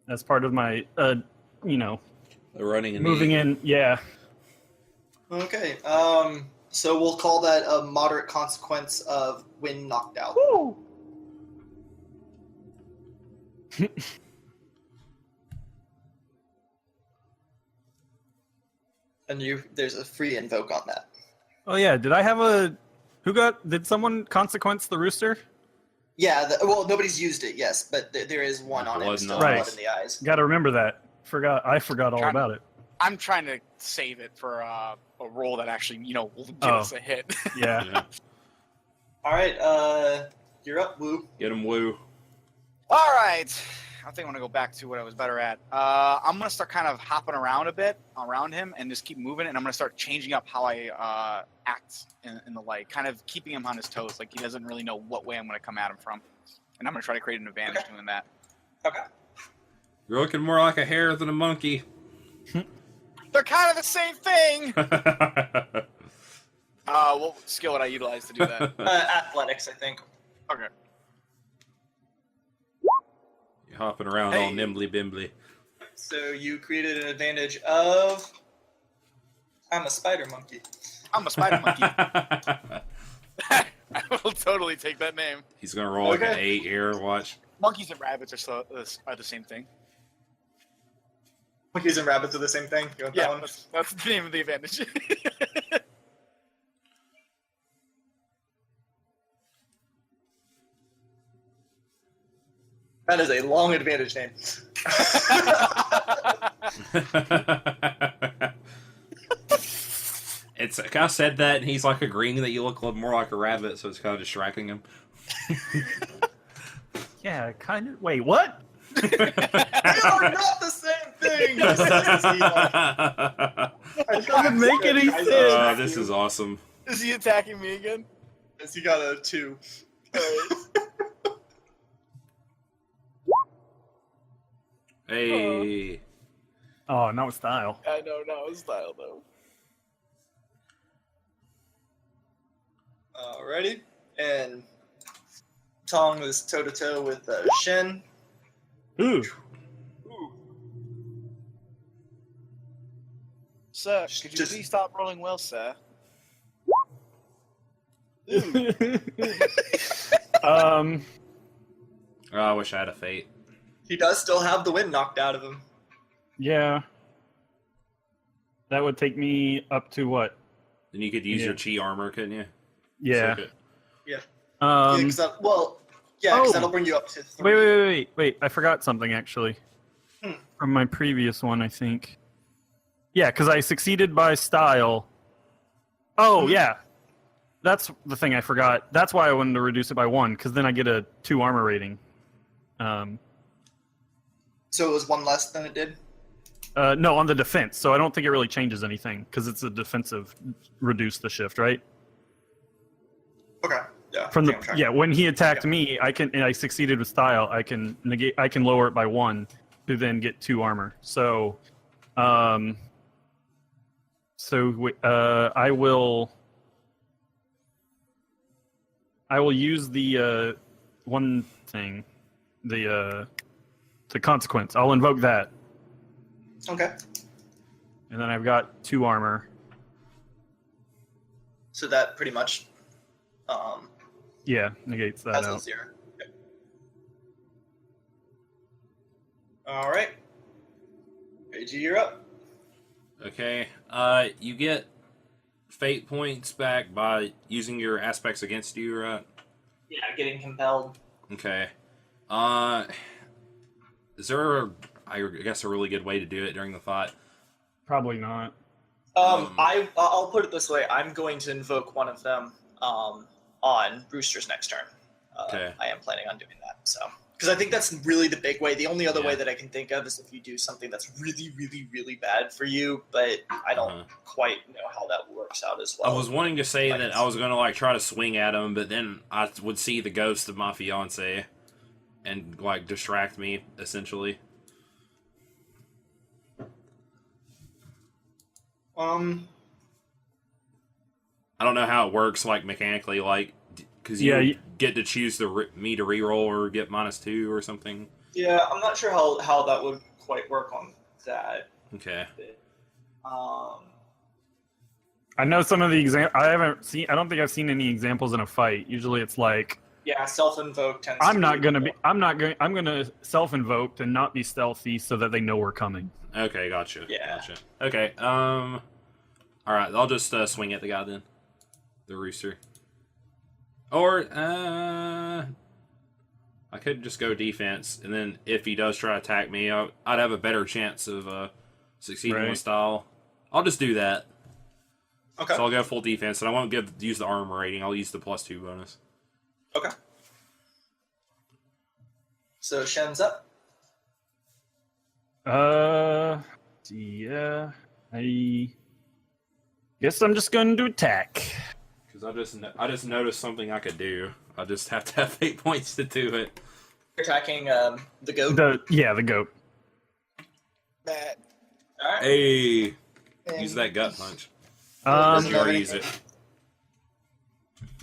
S4: As part of my,
S2: The running and
S4: moving in. Yeah.
S1: Okay. So we'll call that a moderate consequence of when knocked out.
S4: Woo!
S1: And there's a free invoke on that.
S4: Oh yeah, did I have a? Did someone consequence the rooster?
S1: Yeah. Well, nobody's used it. Yes, but there is one on
S2: Blood
S1: it. Still
S2: in the
S1: blood
S4: eyes.
S1: in the eyes.
S4: Got to remember that. I forgot all
S3: Trying-
S4: about it.
S3: I'm trying to save it for a roll that actually, will give
S4: Oh.
S3: us a hit.
S4: Yeah.
S2: Yeah.
S1: All right. You're up, Woo.
S2: Get him, Woo.
S3: All right. I think I'm going to go back to what I was better at. I'm going to start kind of hopping around a bit around him and just keep moving. And I'm going to start changing up how I act in the light, kind of keeping him on his toes. Like he doesn't really know what way I'm going to come at him from. And I'm going to try to create an advantage doing that.
S1: Okay.
S2: You're looking more like a hare than a monkey.
S3: They're kind of the same thing. What skill would I utilize to do that?
S1: Athletics, I think.
S3: Okay.
S2: You're hopping around all
S3: Hey.
S2: nimbly bimbly.
S1: So you created an advantage of. I'm a spider monkey.
S3: I'm a spider monkey. I will totally take that name.
S2: He's gonna roll like an
S1: Okay.
S2: 8 here. Watch.
S3: Monkeys and rabbits are the same thing.
S1: Monkeys and rabbits are the same thing. You want that
S3: Yeah,
S1: one?
S3: that's the name of the advantage.
S1: That is a long advantage name.
S2: It's kind of said that, and he's like agreeing that you look more like a rabbit, so it's kind of distracting him.
S4: Yeah, kind of. Wait, what?
S1: They are not the same thing. He says he,
S4: It doesn't make any sense.
S2: This is awesome.
S3: Is he attacking me again?
S1: He got a 2.
S2: Hey.
S4: Oh, no style.
S5: I know, not his style though.
S1: Alrighty. And Tong is toe to toe with Shen.
S4: Ooh.
S3: Sir, could you
S1: Just-
S3: please stop rolling well, sir?
S4: um.
S2: Oh, I wish I had a fate.
S1: He does still have the wind knocked out of him.
S4: Yeah. That would take me up to what?
S2: Then you could use
S4: Yeah.
S2: your chi armor, couldn't you?
S4: Yeah.
S2: Circuit.
S4: Um.
S1: Because that'll bring you up to 3.
S4: Wait. I forgot something actually. From my previous one, I think. Yeah, because I succeeded by style. Oh, yeah. That's the thing I forgot. That's why I wanted to reduce it by 1, because then I get a 2 armor rating.
S1: So it was 1 less than it did?
S4: No, on the defense. So I don't think it really changes anything, because it's a defensive reduce the shift, right?
S1: Okay. Yeah.
S4: From
S1: I think I'm tracking.
S4: when he attacked me, and I succeeded with style. I can lower it by 1 to then get 2 armor. So, I will use the one thing, the consequence. I'll invoke that,
S1: Okay.
S4: and then I've got 2 armor.
S1: So that pretty much
S4: Yeah, negates that
S1: has a
S4: out.
S1: 0. Okay. All right. AG, you're up.
S2: Okay. You get fate points back by using your aspects against you, right?
S1: Yeah, getting compelled.
S2: Okay. Is there, I guess, a really good way to do it during the fight?
S4: Probably not.
S1: I'll put it this way. I'm going to invoke one of them on Brewster's next turn.
S2: Okay.
S1: I am planning on doing that. So, because I think that's really the big way. The only other way
S2: Yeah.
S1: that I can think of is if you do something that's really, really, really bad for you, but I don't quite know how that works out as well.
S2: I was wanting to say
S1: Like
S2: that I was going to try to swing at him, but then I would see the ghost of my fiance and distract me essentially. I don't know how it works mechanically, because you get to choose me to reroll or get -2 or something.
S1: Yeah, I'm not sure how that would quite work on that.
S2: Okay.
S4: I know some of the I don't think I've seen any examples in a fight. Usually it's like,
S1: Yeah, self-invoke tends.
S4: I'm gonna self-invoke and not be stealthy so that they know we're coming.
S2: Okay, gotcha.
S1: Yeah.
S2: Gotcha. Okay. All right. I'll just swing at the guy then, the rooster. Or I could just go defense, and then if he does try to attack me, I'd have a better chance of succeeding
S4: Right.
S2: with style. I'll just do that.
S1: Okay.
S2: So I'll go full defense, and I won't use the armor rating. I'll use the +2 bonus.
S1: Okay. So Shen's up.
S4: Yeah, I guess I'm just going to attack.
S2: Because I just noticed something I could do. I just have to have 8 points to do it.
S1: You're attacking the goat.
S4: The goat.
S3: Bad.
S1: All right.
S2: Hey,
S1: And
S2: use that gut punch.
S1: Doesn't
S2: You
S1: have
S2: already
S1: anything.
S2: use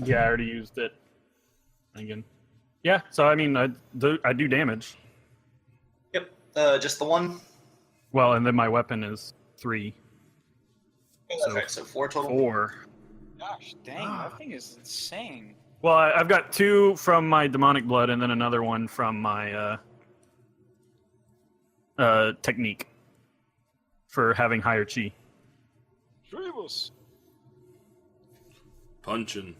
S2: it.
S4: Yeah, I already used it. Again. Yeah, so I mean, I do damage.
S1: Yep. Just the one.
S4: Well, and then my weapon is 3.
S1: Oh, that's right. So 4 total.
S4: 4.
S3: Gosh, dang, that thing is insane.
S4: Well, I've got 2 from my demonic blood, and then another one from my technique for having higher chi.
S3: Tribus.
S2: Punching.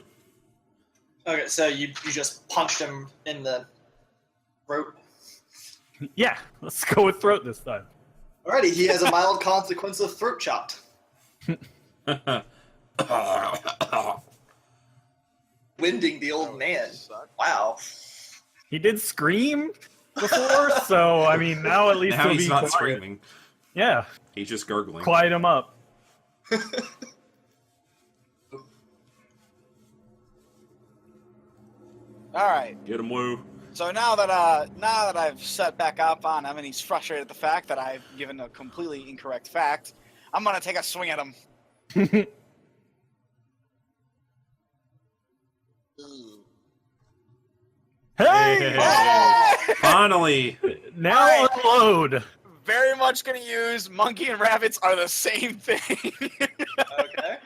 S1: Okay, so you just punched him in the throat.
S4: Yeah, let's go with throat this time.
S1: Alrighty, he has a mild consequence of throat chopped. Winding the old man. Wow.
S4: He did scream before, so I mean now at least
S2: Now
S4: he'll
S2: he's
S4: be
S2: not
S4: quiet.
S2: screaming.
S4: Yeah,
S2: He's just gurgling.
S4: quiet him up.
S3: All right.
S2: Get him, Woo.
S3: So now that I've set back up on him and he's frustrated at the fact that I've given a completely incorrect fact, I'm gonna take a swing at him.
S4: Hey!
S2: Finally.
S4: Now
S3: Alright.
S4: unload.
S3: Very much gonna use monkey and rabbits are the same thing.
S1: Okay.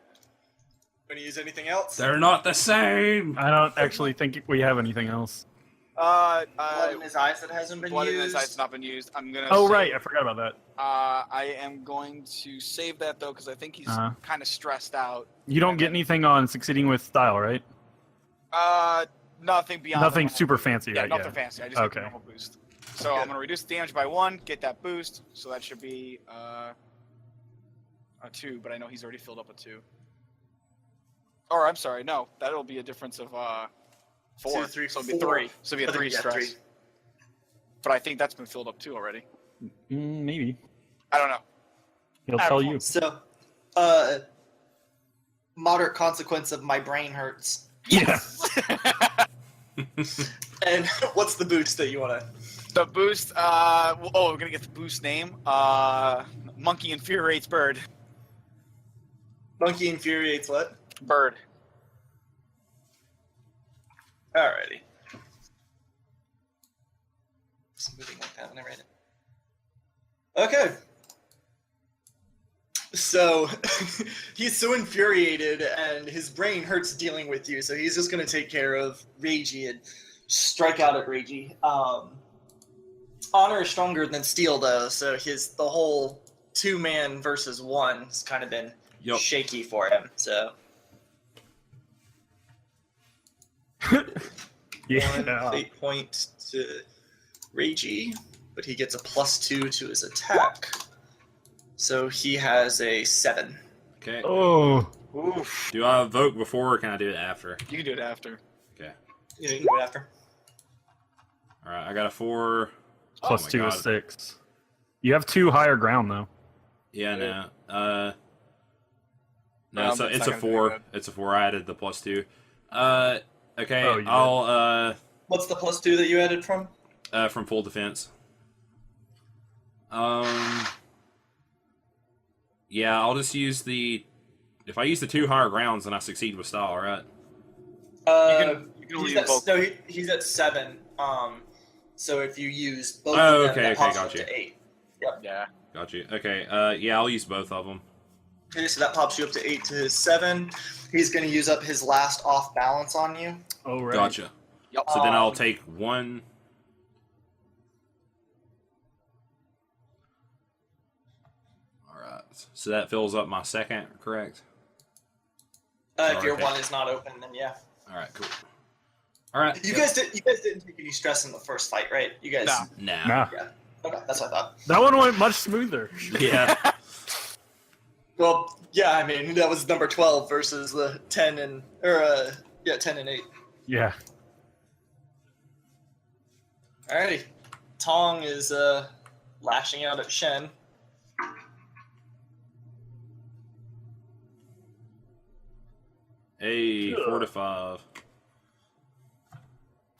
S1: Gonna use anything else?
S2: They're not the same.
S4: I don't actually think we have anything else.
S1: Blood in his eyes that hasn't been
S3: blood in
S1: used.
S3: his eyes has not been used. I'm gonna.
S4: Oh,
S3: save-
S4: right, I forgot about that.
S3: I am going to save that though because I think he's kind of stressed out.
S4: You don't get anything on succeeding with style, right?
S3: Nothing beyond.
S4: Nothing
S3: the-
S4: super fancy,
S3: Yeah,
S4: right?
S3: nothing fancy. I just get
S4: Okay.
S3: the normal boost. So I'm gonna reduce the damage by 1, get that boost. So that should be a 2, but I know he's already filled up a 2. Or I'm sorry, no, that'll be a difference of 4.
S1: 2, 3,
S3: so it'll be
S1: 4.
S3: 3. So it'll be a 3
S1: Yeah,
S3: stress.
S1: 3.
S3: But I think that's been filled up too already.
S4: Maybe.
S3: I don't know.
S4: He'll tell you.
S1: So, moderate consequence of my brain hurts.
S4: Yeah.
S1: And what's the boost that you want to?
S3: The boost. We're gonna get the boost name. Monkey infuriates bird.
S1: Monkey infuriates what?
S3: Bird.
S1: Alrighty. Something like that when I read it. Okay. So he's so infuriated and his brain hurts dealing with you, so he's just gonna take care of Reiji and strike out at Reiji. Honor is stronger than steel though, so the whole 2-man versus 1 has kind of been shaky for him. So
S4: Yeah.
S1: 1 fate point to Reiji, but he gets a +2 to his attack. So he has a 7.
S2: Okay.
S4: Oh.
S3: Oof.
S2: Do I evoke before or can I do it after?
S3: You can do it after.
S2: Okay.
S1: Yeah, you can do it after.
S2: Alright, I got a 4.
S4: Plus
S2: my
S4: 2 is
S2: God.
S4: 6. You have 2 higher ground, though.
S2: Yeah, no. No,
S3: No,
S2: so
S3: but it's
S2: it's
S3: not
S2: a
S3: gonna do
S2: 4.
S3: good.
S2: It's a 4. I added the +2. Okay,
S4: Oh, you did.
S2: I'll
S1: What's the +2 that you added from?
S2: from full defense. Yeah, I'll just use the. If I use the 2 higher grounds, then I succeed with style, right?
S3: You can only
S1: he's at,
S3: invoke.
S1: no, he's at 7. So if you use both
S2: Oh,
S1: of them,
S2: okay,
S1: that
S2: okay,
S1: pops
S2: got
S1: up
S2: you.
S1: to 8.
S3: Yeah.
S2: Got you. Okay, yeah, I'll use both of them.
S1: Okay, so that pops you up to 8 to his 7. He's going to use up his last off balance on you.
S4: Oh, right.
S2: Gotcha.
S3: Yep.
S2: So then I'll take 1. Alright, so that fills up my second, correct?
S1: If your
S2: okay.
S1: 1 is not open, then yeah.
S2: Alright, cool. Alright.
S1: You guys didn't take any stress in the first fight, right? You guys.
S3: No.
S2: Nah.
S4: Nah.
S1: Yeah. Okay, that's what I thought.
S4: That one went much smoother.
S2: Yeah.
S1: Well, yeah, I mean that was number 12 versus the 10 and 10 and 8.
S4: Yeah.
S1: Alrighty, Tong is lashing out at Shen.
S2: Hey, 4 to 5.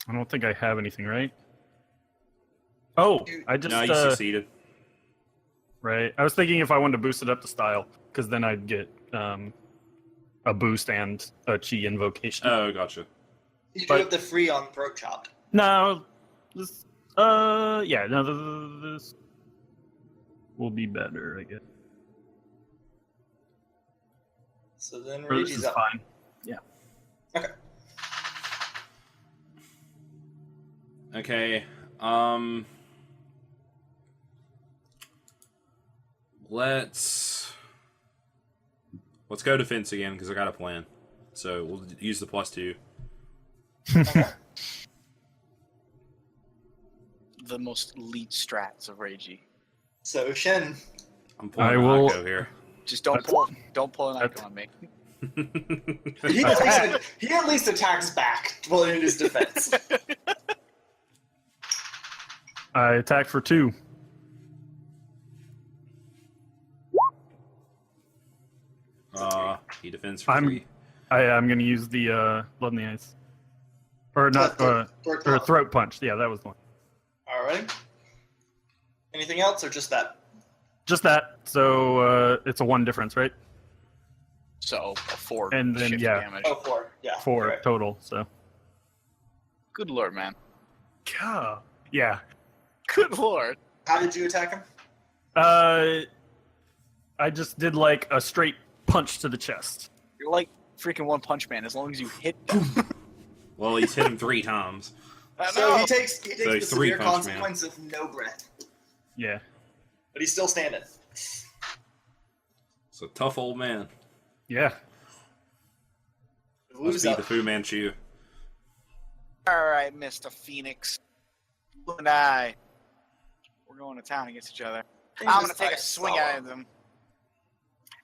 S4: I don't think I have anything, right? Oh, I just
S2: No, you succeeded.
S4: right. I was thinking if I wanted to boost it up to style, because then I'd get a boost and a chi invocation.
S2: Oh, gotcha.
S1: You do
S4: But-
S1: have the free on throat chopped.
S4: No, this, yeah, no, this. will be better, I guess.
S1: So then
S4: Or this
S1: Reggie's
S4: is
S1: up.
S4: fine. Yeah.
S1: Okay.
S2: Okay. Let's go defense again because I got a plan. So we'll use the +2.
S1: Okay.
S3: The most elite strats of Reiji.
S1: So Shen.
S2: I'm pulling
S4: I
S2: an
S4: will-
S2: Akko here.
S3: Just don't pull an icon on me.
S1: He at least attacks back while in his defense.
S4: I attack for 2.
S2: He defends for
S4: I'm-
S2: 3.
S4: I'm going to use the blood in the eyes. Or not, or throat punch. Yeah, that was the one.
S1: Alright. Anything else or just that?
S4: Just that. So it's a 1 difference, right?
S3: So a 4
S4: And then,
S3: shift
S4: yeah.
S3: damage.
S1: Oh, 4. Yeah.
S4: 4
S1: Right.
S4: total. So.
S3: Good lord, man.
S4: Yeah.
S3: Good lord.
S1: How did you attack him?
S4: I just did like a straight punch to the chest.
S3: You're like freaking One Punch Man as long as you hit them.
S2: Well, he's hit him 3 times.
S3: I
S1: So
S3: know.
S1: he takes the
S2: he's
S1: severe
S2: three-punch man.
S1: consequence of no breath.
S4: Yeah.
S1: But he's still standing.
S2: It's a tough old man.
S4: Yeah.
S1: Lose
S2: Must be
S1: up.
S2: the Fu Manchu.
S3: Alright, Mr. Phoenix. You and I. We're going to town against each other. I'm going to take a swing at them.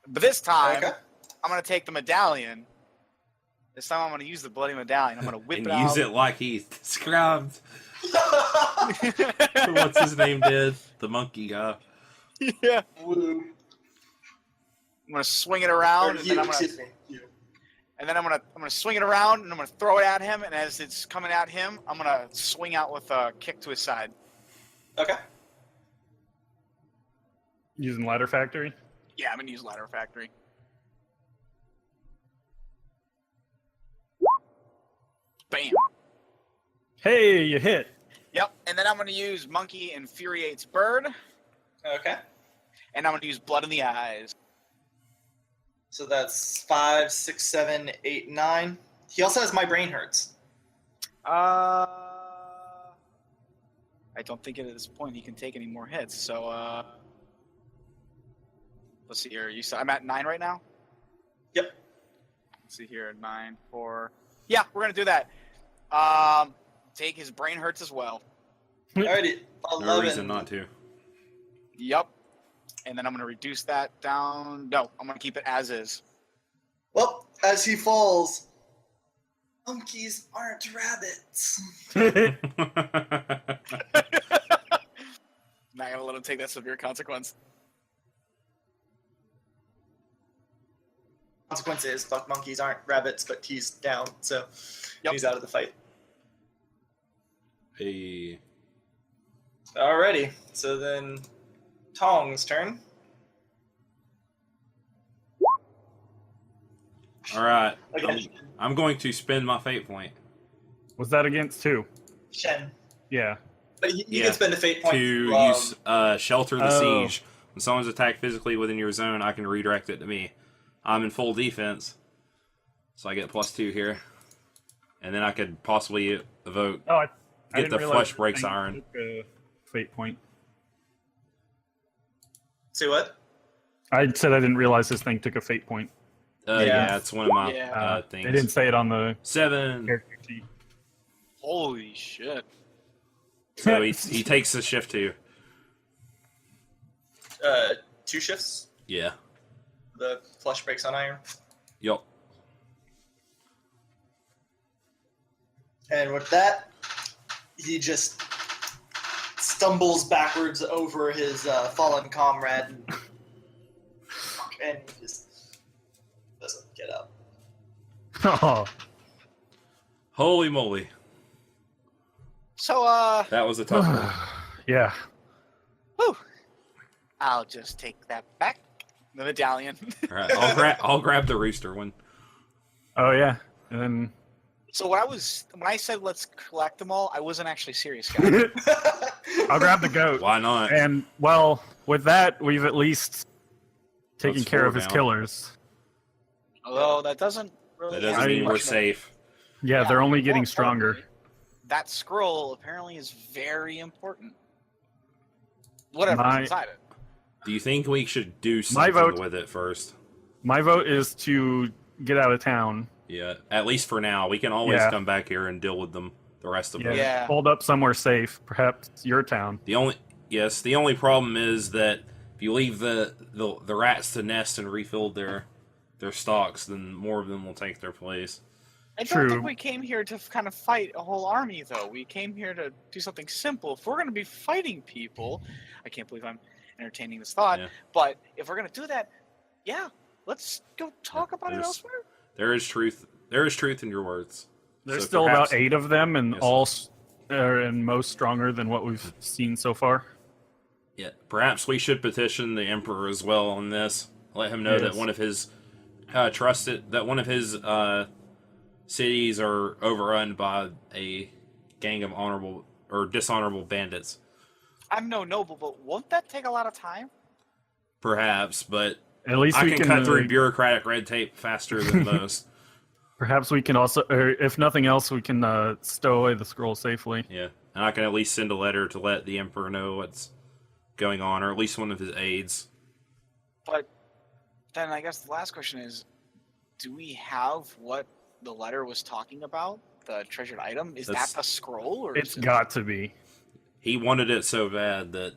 S3: But this time,
S1: Okay.
S3: I'm going to take the medallion. This time I'm going to use the bloody medallion. I'm going to whip
S2: And
S3: it out.
S2: use it like he's described. What's his name did? The monkey guy.
S3: Yeah.
S1: Woo.
S3: I'm going to swing it
S1: Or
S3: around, and
S1: you,
S3: then I'm going
S1: excuse
S3: to...
S1: me. You.
S3: And then I'm gonna swing it around, and I'm gonna throw it at him. And as it's coming at him, I'm gonna swing out with a kick to his side.
S1: Okay.
S4: Using Ladder Factory.
S3: Yeah, I'm gonna use Ladder Factory. Bam.
S4: Hey, you hit.
S3: Yep. And then I'm gonna use Monkey Infuriates Bird,
S1: Okay.
S3: and I'm gonna use Blood in the Eyes.
S1: So that's 5, 6, 7, 8, 9. He also has My Brain Hurts.
S3: I don't think at this point he can take any more hits. So let's see here. I'm at 9 right now.
S1: Yep.
S3: Let's see here, 9, 4. Yeah, we're gonna do that. Take his brain hurts as well.
S1: Alrighty. 11.
S2: No reason not to.
S3: Yep. And then I'm gonna reduce that down. No, I'm gonna keep it as is.
S1: Well, as he falls, monkeys aren't rabbits.
S3: Not gonna let him take that severe consequence.
S1: Consequence is, fuck, monkeys aren't rabbits, but he's down, so
S3: Yep.
S1: he's out of the fight.
S2: Hey.
S1: Alrighty. So then, Tong's turn.
S2: All right.
S1: Again,
S2: I'm going to spend my fate point
S4: Was that against 2?
S1: Shen.
S4: Yeah.
S1: But you
S2: Yeah.
S1: can spend a fate point
S2: to use Shelter the
S4: Oh.
S2: Siege. When someone's attacked physically within your zone, I can redirect it to me. I'm in full defense, so I get +2 here. And then I could possibly evoke.
S4: Oh, I
S2: Get
S4: didn't
S2: the
S4: realize
S2: flesh
S4: that
S2: breaks
S4: thing
S2: iron.
S4: took a fate point.
S1: Say what?
S4: I said I didn't realize this thing took a fate point.
S2: Yeah, it's one of my
S3: Yeah.
S2: things.
S4: They didn't say it on the
S2: 7.
S4: character sheet.
S3: Holy shit.
S2: So he takes the shift 2.
S1: 2 shifts.
S2: Yeah.
S1: The flesh breaks on iron.
S2: Yup.
S1: And with that, he just stumbles backwards over his fallen comrade and he just doesn't get up.
S4: Oh,
S2: Holy moly.
S3: So
S2: That was a tough one.
S4: yeah.
S3: whew. I'll just take that back. The medallion.
S2: All right, I'll grab the rooster one.
S4: Oh, yeah. And then
S3: So when I said let's collect them all, I wasn't actually serious, guys.
S4: I'll grab the goat.
S2: Why not?
S4: And, well, with that, we've at least taken
S2: That's
S4: care
S2: four
S4: of his
S2: down.
S4: killers.
S3: Although that doesn't really.
S2: That doesn't
S3: have
S2: mean we're
S3: much of a-
S2: safe.
S4: Yeah, they're only
S3: more
S4: getting stronger.
S3: importantly, that scroll apparently is very important. Whatever's
S4: My-
S3: inside it.
S2: Do you think we should do something
S4: vote-
S2: with it first?
S4: My vote is to get out of town.
S2: Yeah, at least for now. We can always
S4: Yeah.
S2: come back here and deal with them. The rest of them.
S3: Yeah.
S4: Hold up somewhere safe, perhaps your town.
S2: The only problem is that if you leave the rats to nest and refill their stocks, then more of them will take their place.
S3: I don't
S4: True.
S3: think we came here to kind of fight a whole army, though. We came here to do something simple. If we're going to be fighting people, I can't believe I'm entertaining this thought,
S2: Yeah.
S3: but if we're going to do that, yeah, let's go talk about it
S2: there's-
S3: elsewhere.
S2: There is truth. There is truth in your words.
S4: There's
S2: So
S4: still
S2: perhaps-
S4: about 8 of them, and
S2: Yes.
S4: all and most stronger than what we've seen so far.
S2: Yeah, perhaps we should petition the emperor as well on this. Let him know
S4: Yes.
S2: that one of his cities are overrun by a gang of honorable or dishonorable bandits.
S3: I'm no noble, but won't that take a lot of time?
S2: Perhaps, but
S4: At least
S2: I
S4: we
S2: can
S4: can
S2: cut through bureaucratic red tape faster than most.
S4: Perhaps we can also, or if nothing else, we can stow away the scroll safely.
S2: Yeah, and I can at least send a letter to let the emperor know what's going on, or at least one of his aides.
S3: But then I guess the last question is, do we have what the letter was talking about? The treasured item? Is
S2: That's-
S3: that the scroll? Or
S4: It's
S3: is it...
S4: got to be.
S2: He wanted it so bad that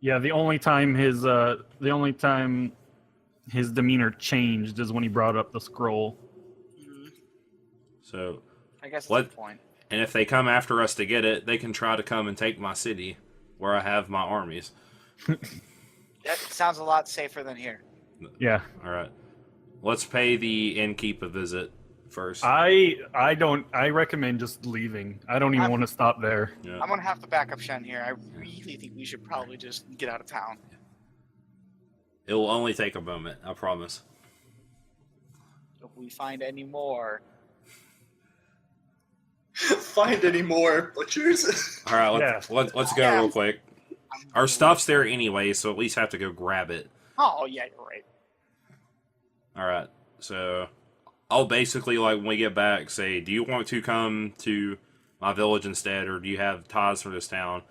S4: Yeah, the only time his demeanor changed is when he brought up the scroll.
S3: Mhm.
S2: so.
S3: I guess that's
S2: What-
S3: the point.
S2: And if they come after us to get it, they can try to come and take my city, where I have my armies.
S3: That sounds a lot safer than here.
S4: Yeah,
S2: All right, let's pay the innkeep a visit first.
S4: I recommend just leaving. I don't even
S3: I'm-
S4: want to stop there.
S2: Yeah.
S3: I'm gonna have to back up Shen here. I really think we should probably just get out of town.
S2: It will only take a moment, I promise.
S3: If we find any more,
S1: Find any more butchers?
S2: All right, let's go
S3: Yeah.
S2: real quick. Our stuff's there anyway, so at least have to go grab it.
S3: Oh yeah, you're right.
S2: All right, so I'll basically, like, when we get back, say, do you want to come to my village instead, or do you have ties for this town?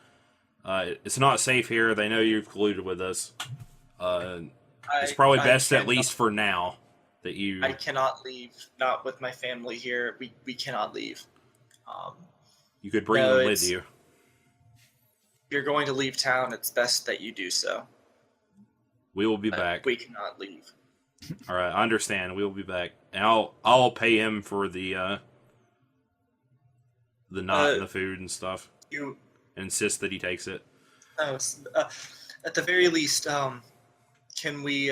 S2: It's not safe here. They know you've colluded with us. It's probably best, at least for now, that you...
S1: I cannot leave. Not with my family here. We cannot leave.
S2: You could bring
S1: No,
S2: them
S1: it's-
S2: with you.
S1: If you're going to leave town, it's best that you do so.
S2: We will be
S1: But
S2: back.
S1: We cannot leave.
S2: All right, I understand. We will be back, and I'll pay him for the knot and the food and stuff.
S1: You
S2: Insist that he takes it.
S1: at the very least, can we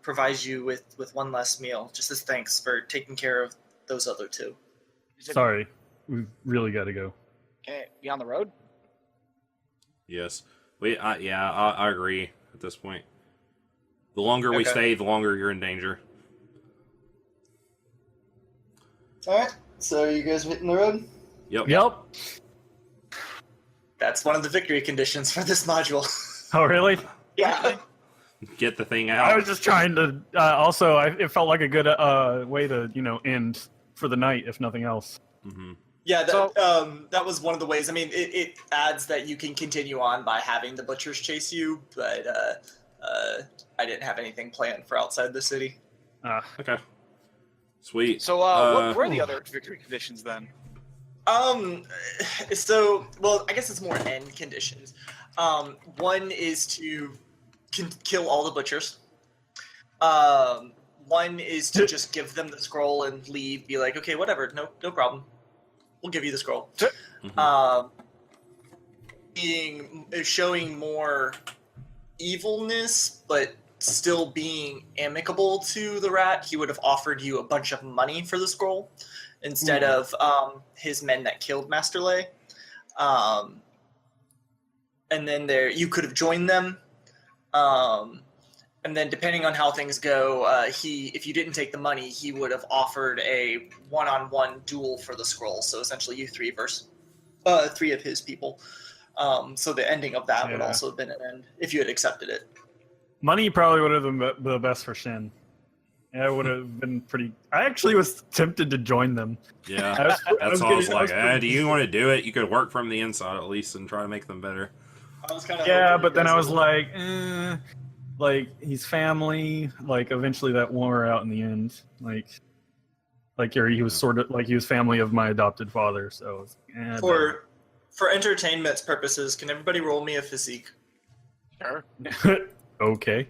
S1: provide you with one last meal, just as thanks for taking care of those other two?
S3: Is it,
S4: Sorry, we've really got to go.
S3: Can it be on the road?
S2: Yes, I agree at this point. The longer we
S1: Okay.
S2: stay, the longer you're in danger.
S1: All right. So you guys hitting the road?
S2: Yep.
S4: Yep.
S1: That's one of the victory conditions for this module.
S4: Oh, really?
S1: Yeah.
S2: Get the thing
S4: I
S2: out.
S4: was just trying to. Also, it felt like a good way to end for the night, if nothing else.
S2: Hmm.
S1: Yeah,
S3: So-
S1: that was one of the ways. I mean, it adds that you can continue on by having the butchers chase you, but I didn't have anything planned for outside the city.
S2: Okay. Sweet.
S3: So, what were the other victory conditions then?
S1: So, well, I guess it's more end conditions. One is to kill all the butchers. One is to just give them the scroll and leave, be like, okay, whatever, no problem. We'll give you the scroll.
S2: Mhm.
S1: Showing more evilness, but still being amicable to the rat, he would have offered you a bunch of money for the scroll instead of his men that killed Master Lei. And then you could have joined them. And then depending on how things go, if you didn't take the money, he would have offered a one-on-one duel for the scroll. So essentially you three versus three of his people So the ending of that would
S4: Yeah.
S1: also have been an end if you had accepted it.
S4: Money probably would have been the best for Shin. Yeah, it would have been pretty. I actually was tempted to join them.
S2: Yeah,
S4: I
S2: I was like,
S4: pretty-
S2: do you want to do it? You could work from the inside at least and try to make them better.
S1: I was kind of
S4: Yeah, but then I was like, he's family. Like, eventually that wore out in the end. He was sort of like he was family of my adopted father. So, I was like,
S1: for entertainment's purposes, can everybody roll me a physique?
S3: Sure.
S4: okay.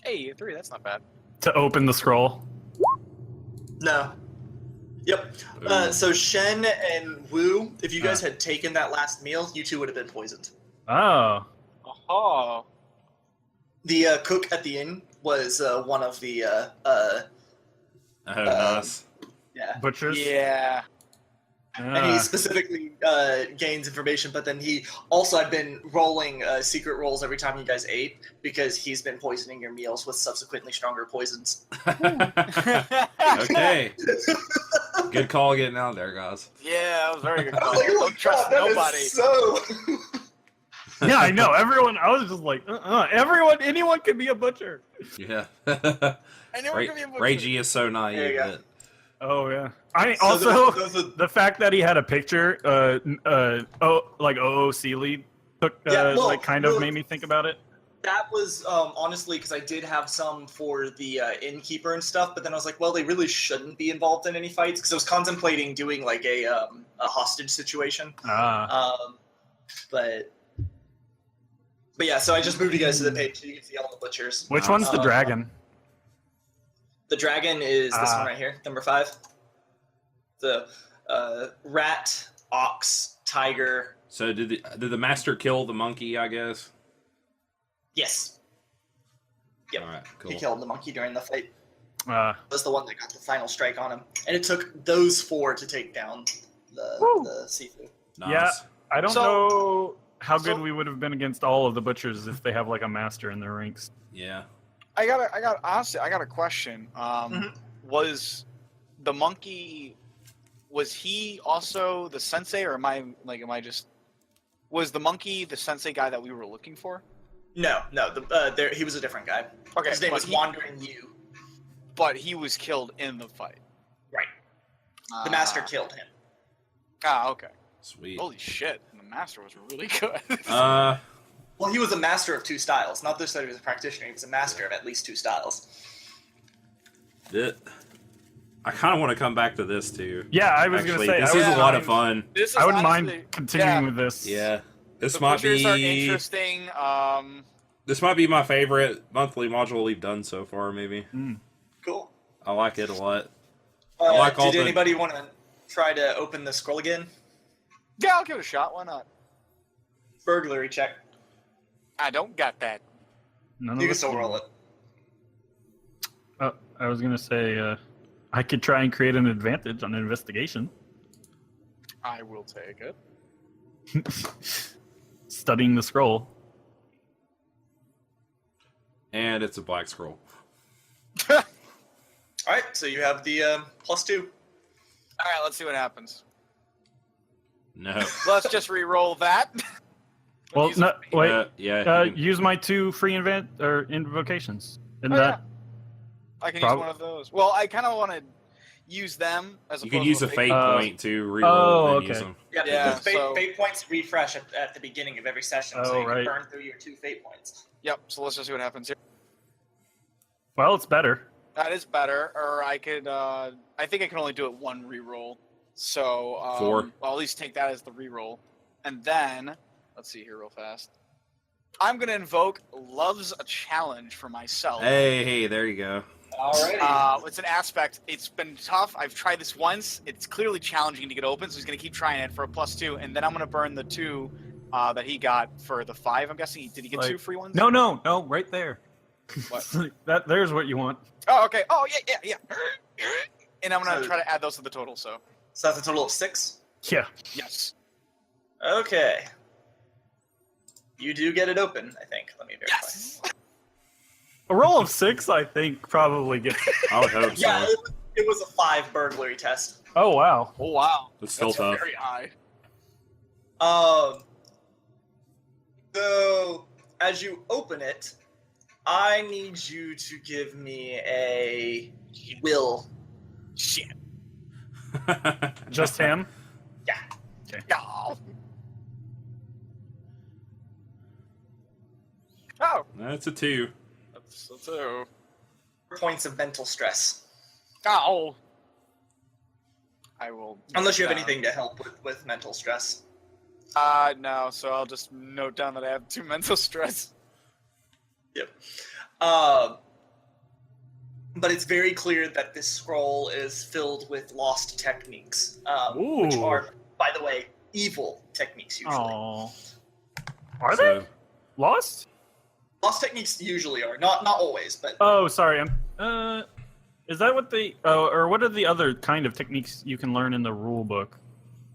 S3: Hey, 3. That's not bad.
S4: To open the scroll.
S1: No. Yep. So Shen and Wu, if you guys had taken that last meal, you two would have been poisoned.
S4: Oh.
S3: Oh.
S1: The cook at the inn was one of the
S2: Nice.
S1: yeah.
S4: Butchers?
S3: Yeah.
S1: And he specifically gains information, but then he also had been rolling secret rolls every time you guys ate because he's been poisoning your meals with subsequently stronger poisons.
S2: Okay. Good call getting out there, guys.
S3: Yeah, that was very good.
S1: I was like, oh,
S3: Don't trust
S1: God, that is
S3: nobody.
S1: So.
S4: Yeah, I know. Everyone, I was just like, anyone could be a butcher.
S2: Yeah.
S3: Anyone can be a butcher.
S2: Ray G is so
S1: There
S2: naive.
S1: you go.
S2: That,
S4: Oh, yeah. I
S1: So
S4: also,
S1: those are-
S4: the fact that he had a picture, OOC lead, kind of made me think about it.
S1: That was honestly because I did have some for the innkeeper and stuff, but then I was like, well, they really shouldn't be involved in any fights because I was contemplating doing like a hostage situation. But yeah, so I just moved you guys to the page so you can see all the butchers.
S4: Which one's the dragon?
S1: The dragon is this one right here, number 5. The rat, ox, tiger.
S2: so did the master kill the monkey, I guess?
S1: Yes. Yep.
S2: All right, cool.
S1: He killed the monkey during the fight.
S4: Uh,
S1: Was the one that got the final strike on him, and it took those 4 to take down the Sifu.
S2: Nice.
S4: Yeah. I don't
S3: So-
S4: know how good
S3: so-
S4: we would have been against all of the butchers if they have like a master in their ranks.
S2: Yeah.
S3: I got a question.
S1: Mhm.
S3: Was the monkey? Was he also the sensei, or am I just? Was the monkey the sensei guy that we were looking for?
S1: No, he was a different guy.
S3: Okay,
S1: His name
S3: but
S1: was
S3: he-
S1: Wandering You.
S3: But he was killed in the fight.
S1: Right. The master killed him.
S3: Okay.
S2: Sweet.
S3: Holy shit! The master was really good.
S1: Well, he was a master of 2 styles. Not just that he was a practitioner; he was a master of at least 2 styles.
S2: I kind of want to come back to this too.
S4: Yeah, I was
S2: Actually,
S4: gonna say
S2: this
S4: I
S2: is a
S4: wouldn't
S2: lot of
S4: mind-
S2: fun.
S3: This is
S4: I wouldn't
S3: honestly-
S4: mind continuing
S3: yeah.
S4: with this.
S2: Yeah, this
S3: The
S2: might
S3: butchers are
S2: be
S3: interesting.
S2: my favorite monthly module we've done so far. Maybe
S1: Cool.
S2: I like it a lot. I like all
S1: did
S2: the-
S1: anybody want to try to open the scroll again?
S3: Yeah, I'll give it a shot. Why not?
S1: Burglary check.
S3: I don't got that.
S4: None of
S1: You can
S4: us
S1: still
S4: do.
S1: roll it.
S4: Oh, I was gonna say I could try and create an advantage on investigation.
S3: I will take it.
S4: Studying the scroll.
S2: And it's a black scroll.
S1: All right, so you have the +2.
S3: All right, let's see what happens.
S2: No.
S3: Let's just re-roll that.
S4: Well,
S3: Use
S4: no,
S3: it.
S4: wait.
S2: Yeah. you can-
S4: Use my 2 free invocations. And
S3: Oh,
S4: that
S3: I can use one of those. Well, I kind of want to use them as
S2: you
S3: opposed
S2: can use
S3: to
S2: a fate
S4: Uh,
S2: point to reroll
S4: oh,
S2: and then
S4: okay.
S2: use them.
S1: Yeah,
S3: Yeah,
S1: because fate,
S3: so-
S1: fate points refresh at the beginning of every session, so
S4: Oh,
S1: you
S4: right.
S1: can burn through your 2 fate points.
S3: Yep. So let's just see what happens here.
S4: well, it's better.
S3: That is better. Or I could. I think I can only do it 1 re-roll. So
S2: 4.
S3: I'll at least take that as the re-roll, and then let's see here real fast. I'm gonna invoke Love's a Challenge for myself.
S2: Hey, there you go.
S1: Alrighty.
S3: It's an aspect. It's been tough. I've tried this once. It's clearly challenging to get open, so he's going to keep trying it for a +2, and then I'm going to burn the 2 that he got for the 5. I'm guessing. Did he get
S4: Like-
S3: 2 free ones?
S4: No, right there.
S3: What?
S4: There's what you want.
S3: Oh, okay. Oh, yeah. And I'm going to
S1: So-
S3: try to add those to the total. So
S1: So that's a total of 6.
S4: Yeah.
S3: yes.
S1: Okay. You do get it open, I think. Let me verify.
S3: Yes.
S4: A roll of 6, I think, probably gets.
S2: I would hope so.
S1: Yeah, it was a 5 burglary test.
S4: Oh wow.
S5: Oh wow,
S2: It's still tough.
S5: very high.
S1: So as you open it, I need you to give me a will.
S5: Shit.
S4: Just him?
S5: No. Oh,
S2: That's a 2.
S5: that's a 2.
S1: Points of mental stress.
S5: Oh. I will.
S1: Unless you have
S5: note
S1: anything to help with mental stress.
S5: down. No. So I'll just note down that I have 2 mental stress.
S1: Yep. But it's very clear that this scroll is filled with lost techniques, which
S4: Ooh.
S1: are, by the way, evil techniques usually.
S4: Oh. Are
S2: So-
S4: they lost?
S1: Lost techniques usually are, not always, but
S4: Oh, sorry. Is that what they? Oh, or what are the other kind of techniques you can learn in the rule book?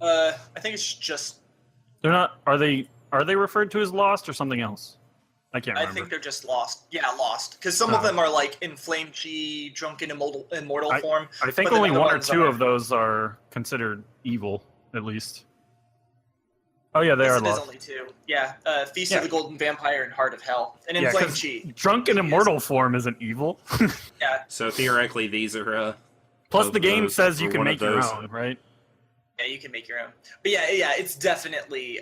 S1: I think it's just.
S4: They're not. Are they? Are they referred to as lost or something else? I can't
S1: I
S4: remember.
S1: think they're just lost. Yeah, lost. Because some of them are like inflamed chi, drunken immortal form.
S4: I think
S1: but the
S4: only
S1: other
S4: one or
S1: ones
S4: two
S1: are-
S4: of those are considered evil, at least. Oh yeah, they
S1: Yes,
S4: are
S1: it is
S4: lost.
S1: only 2. Yeah, Feast
S4: Yeah.
S1: of the Golden Vampire and Heart of Hell. And
S4: Yeah,
S1: inflamed
S4: 'cause
S1: chi.
S4: drunken
S1: Yes.
S4: immortal form isn't evil.
S1: Yeah,
S2: So theoretically, these are.
S4: Plus,
S2: Of
S4: the game
S2: those,
S4: says you
S2: or
S4: can
S2: one of
S4: make your
S2: those.
S4: own, right?
S1: yeah, you can make your own. But yeah, it's definitely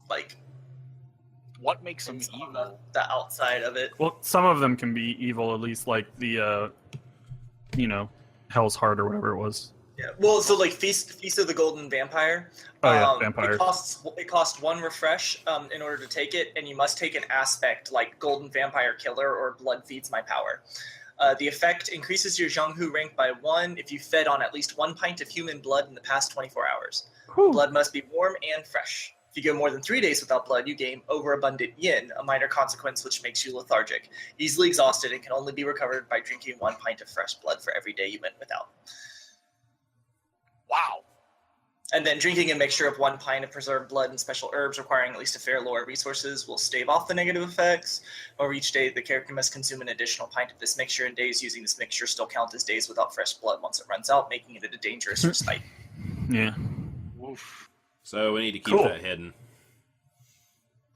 S1: like
S3: What makes him
S1: it's on
S3: evil?
S1: the outside of it.
S4: Well, some of them can be evil, at least like the, Hell's Heart or whatever it was.
S1: Yeah. Well, so like Feast of the Golden Vampire.
S4: Oh yeah, vampire.
S1: It costs 1 refresh in order to take it, and you must take an aspect like Golden Vampire Killer or Blood Feeds My Power. The effect increases your Zhonghu rank by 1 if you fed on at least 1 pint of human blood in the past 24 hours.
S4: Whew.
S1: Blood must be warm and fresh. If you go more than 3 days without blood, you gain overabundant yin, a minor consequence which makes you lethargic, easily exhausted, and can only be recovered by drinking 1 pint of fresh blood for every day you went without.
S3: Wow.
S1: And then drinking a mixture of 1 pint of preserved blood and special herbs requiring at least a fair lower resources will stave off the negative effects. Over each day, the character must consume an additional pint of this mixture, and days using this mixture still count as days without fresh blood once it runs out, making it a dangerous respite.
S4: Yeah.
S3: Oof.
S2: So we need to keep
S4: Cool.
S2: that hidden.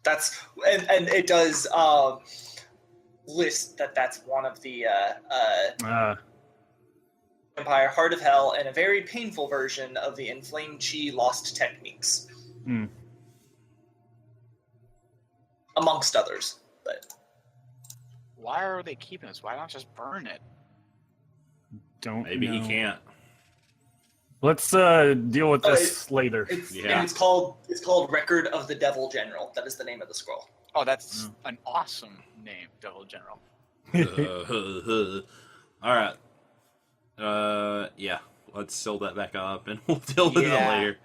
S1: That's and it does list that that's one of the Empire Heart of Hell and a very painful version of the Inflamed Chi Lost Techniques.
S4: Hmm.
S1: Amongst others. But
S3: Why are they keeping this? Why not just burn it?
S4: Don't
S2: Maybe
S4: know.
S2: he can't.
S4: Let's deal with
S1: Oh,
S4: this later.
S1: it's
S2: Yeah.
S1: and it's called Record of the Devil General. That is the name of the scroll.
S3: Oh, that's an awesome name, Devil General.
S2: All right. Yeah. Let's seal that back up, and we'll deal with it
S3: Yeah.
S2: later.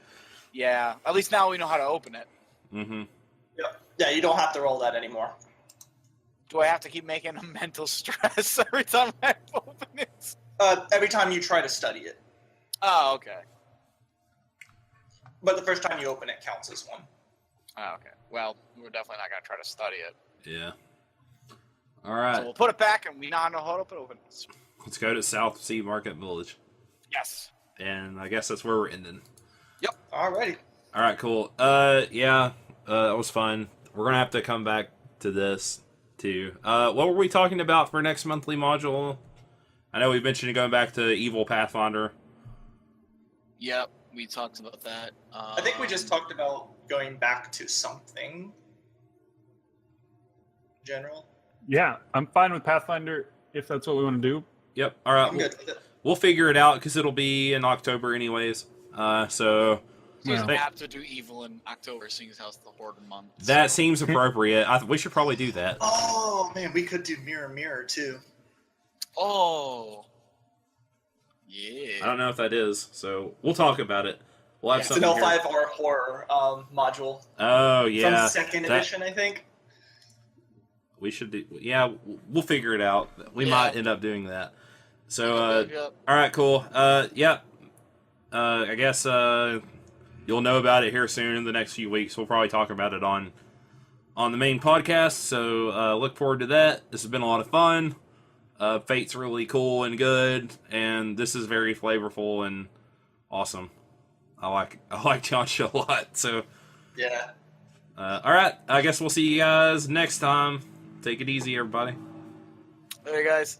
S3: Yeah, at least now we know how to open it.
S2: Mm-hmm.
S1: Yeah, you don't have to roll that anymore.
S3: Do I have to keep making a mental stress every time I open it?
S1: Every time you try to study it.
S3: Oh, okay.
S1: But the first time you open it counts as 1.
S3: Oh, okay. Well, we're definitely not going to try to study it.
S2: Yeah. All
S3: So
S2: right.
S3: we'll put it back, and we now know how to open it.
S2: Let's go to South Sea Market Village,
S3: Yes.
S2: and I guess that's where we're ending.
S1: Alrighty.
S2: All right. Cool. Yeah. That was fun. We're gonna have to come back to this too. What were we talking about for next monthly module? I know we mentioned going back to Evil Pathfinder.
S5: Yep, we talked about that.
S1: I think we just talked about going back to something. General.
S4: Yeah, I'm fine with Pathfinder if that's what we want to do.
S2: Yep. All right.
S1: I'm good with it.
S2: We'll figure it out because it'll be in October anyways. So
S3: So it's
S4: Yeah.
S3: apt to do evil in October, seeing as how it's the Horde month.
S2: that
S3: so-
S2: seems appropriate. We should probably do that.
S1: Oh man, we could do Mirror Mirror too.
S3: Oh.
S2: I
S3: Yeah.
S2: don't know if that is, so we'll talk about it. We'll have
S3: Yeah.
S1: It's an
S2: something here.
S1: L5 or horror module
S2: Oh yeah,
S1: from second
S2: that-
S1: edition, I think.
S2: we should do. Yeah, we'll figure it out. We
S3: Yeah.
S2: might end up doing that. So,
S3: Yep.
S2: all right, cool. Yeah. I guess you'll know about it here soon in the next few weeks. We'll probably talk about it on the main podcast. So look forward to that. This has been a lot of fun. Fate's really cool and good, and this is very flavorful and awesome. I like Tianxia a lot. So
S1: Yeah.
S2: all right, I guess we'll see you guys next time. Take it easy, everybody.
S5: There, guys.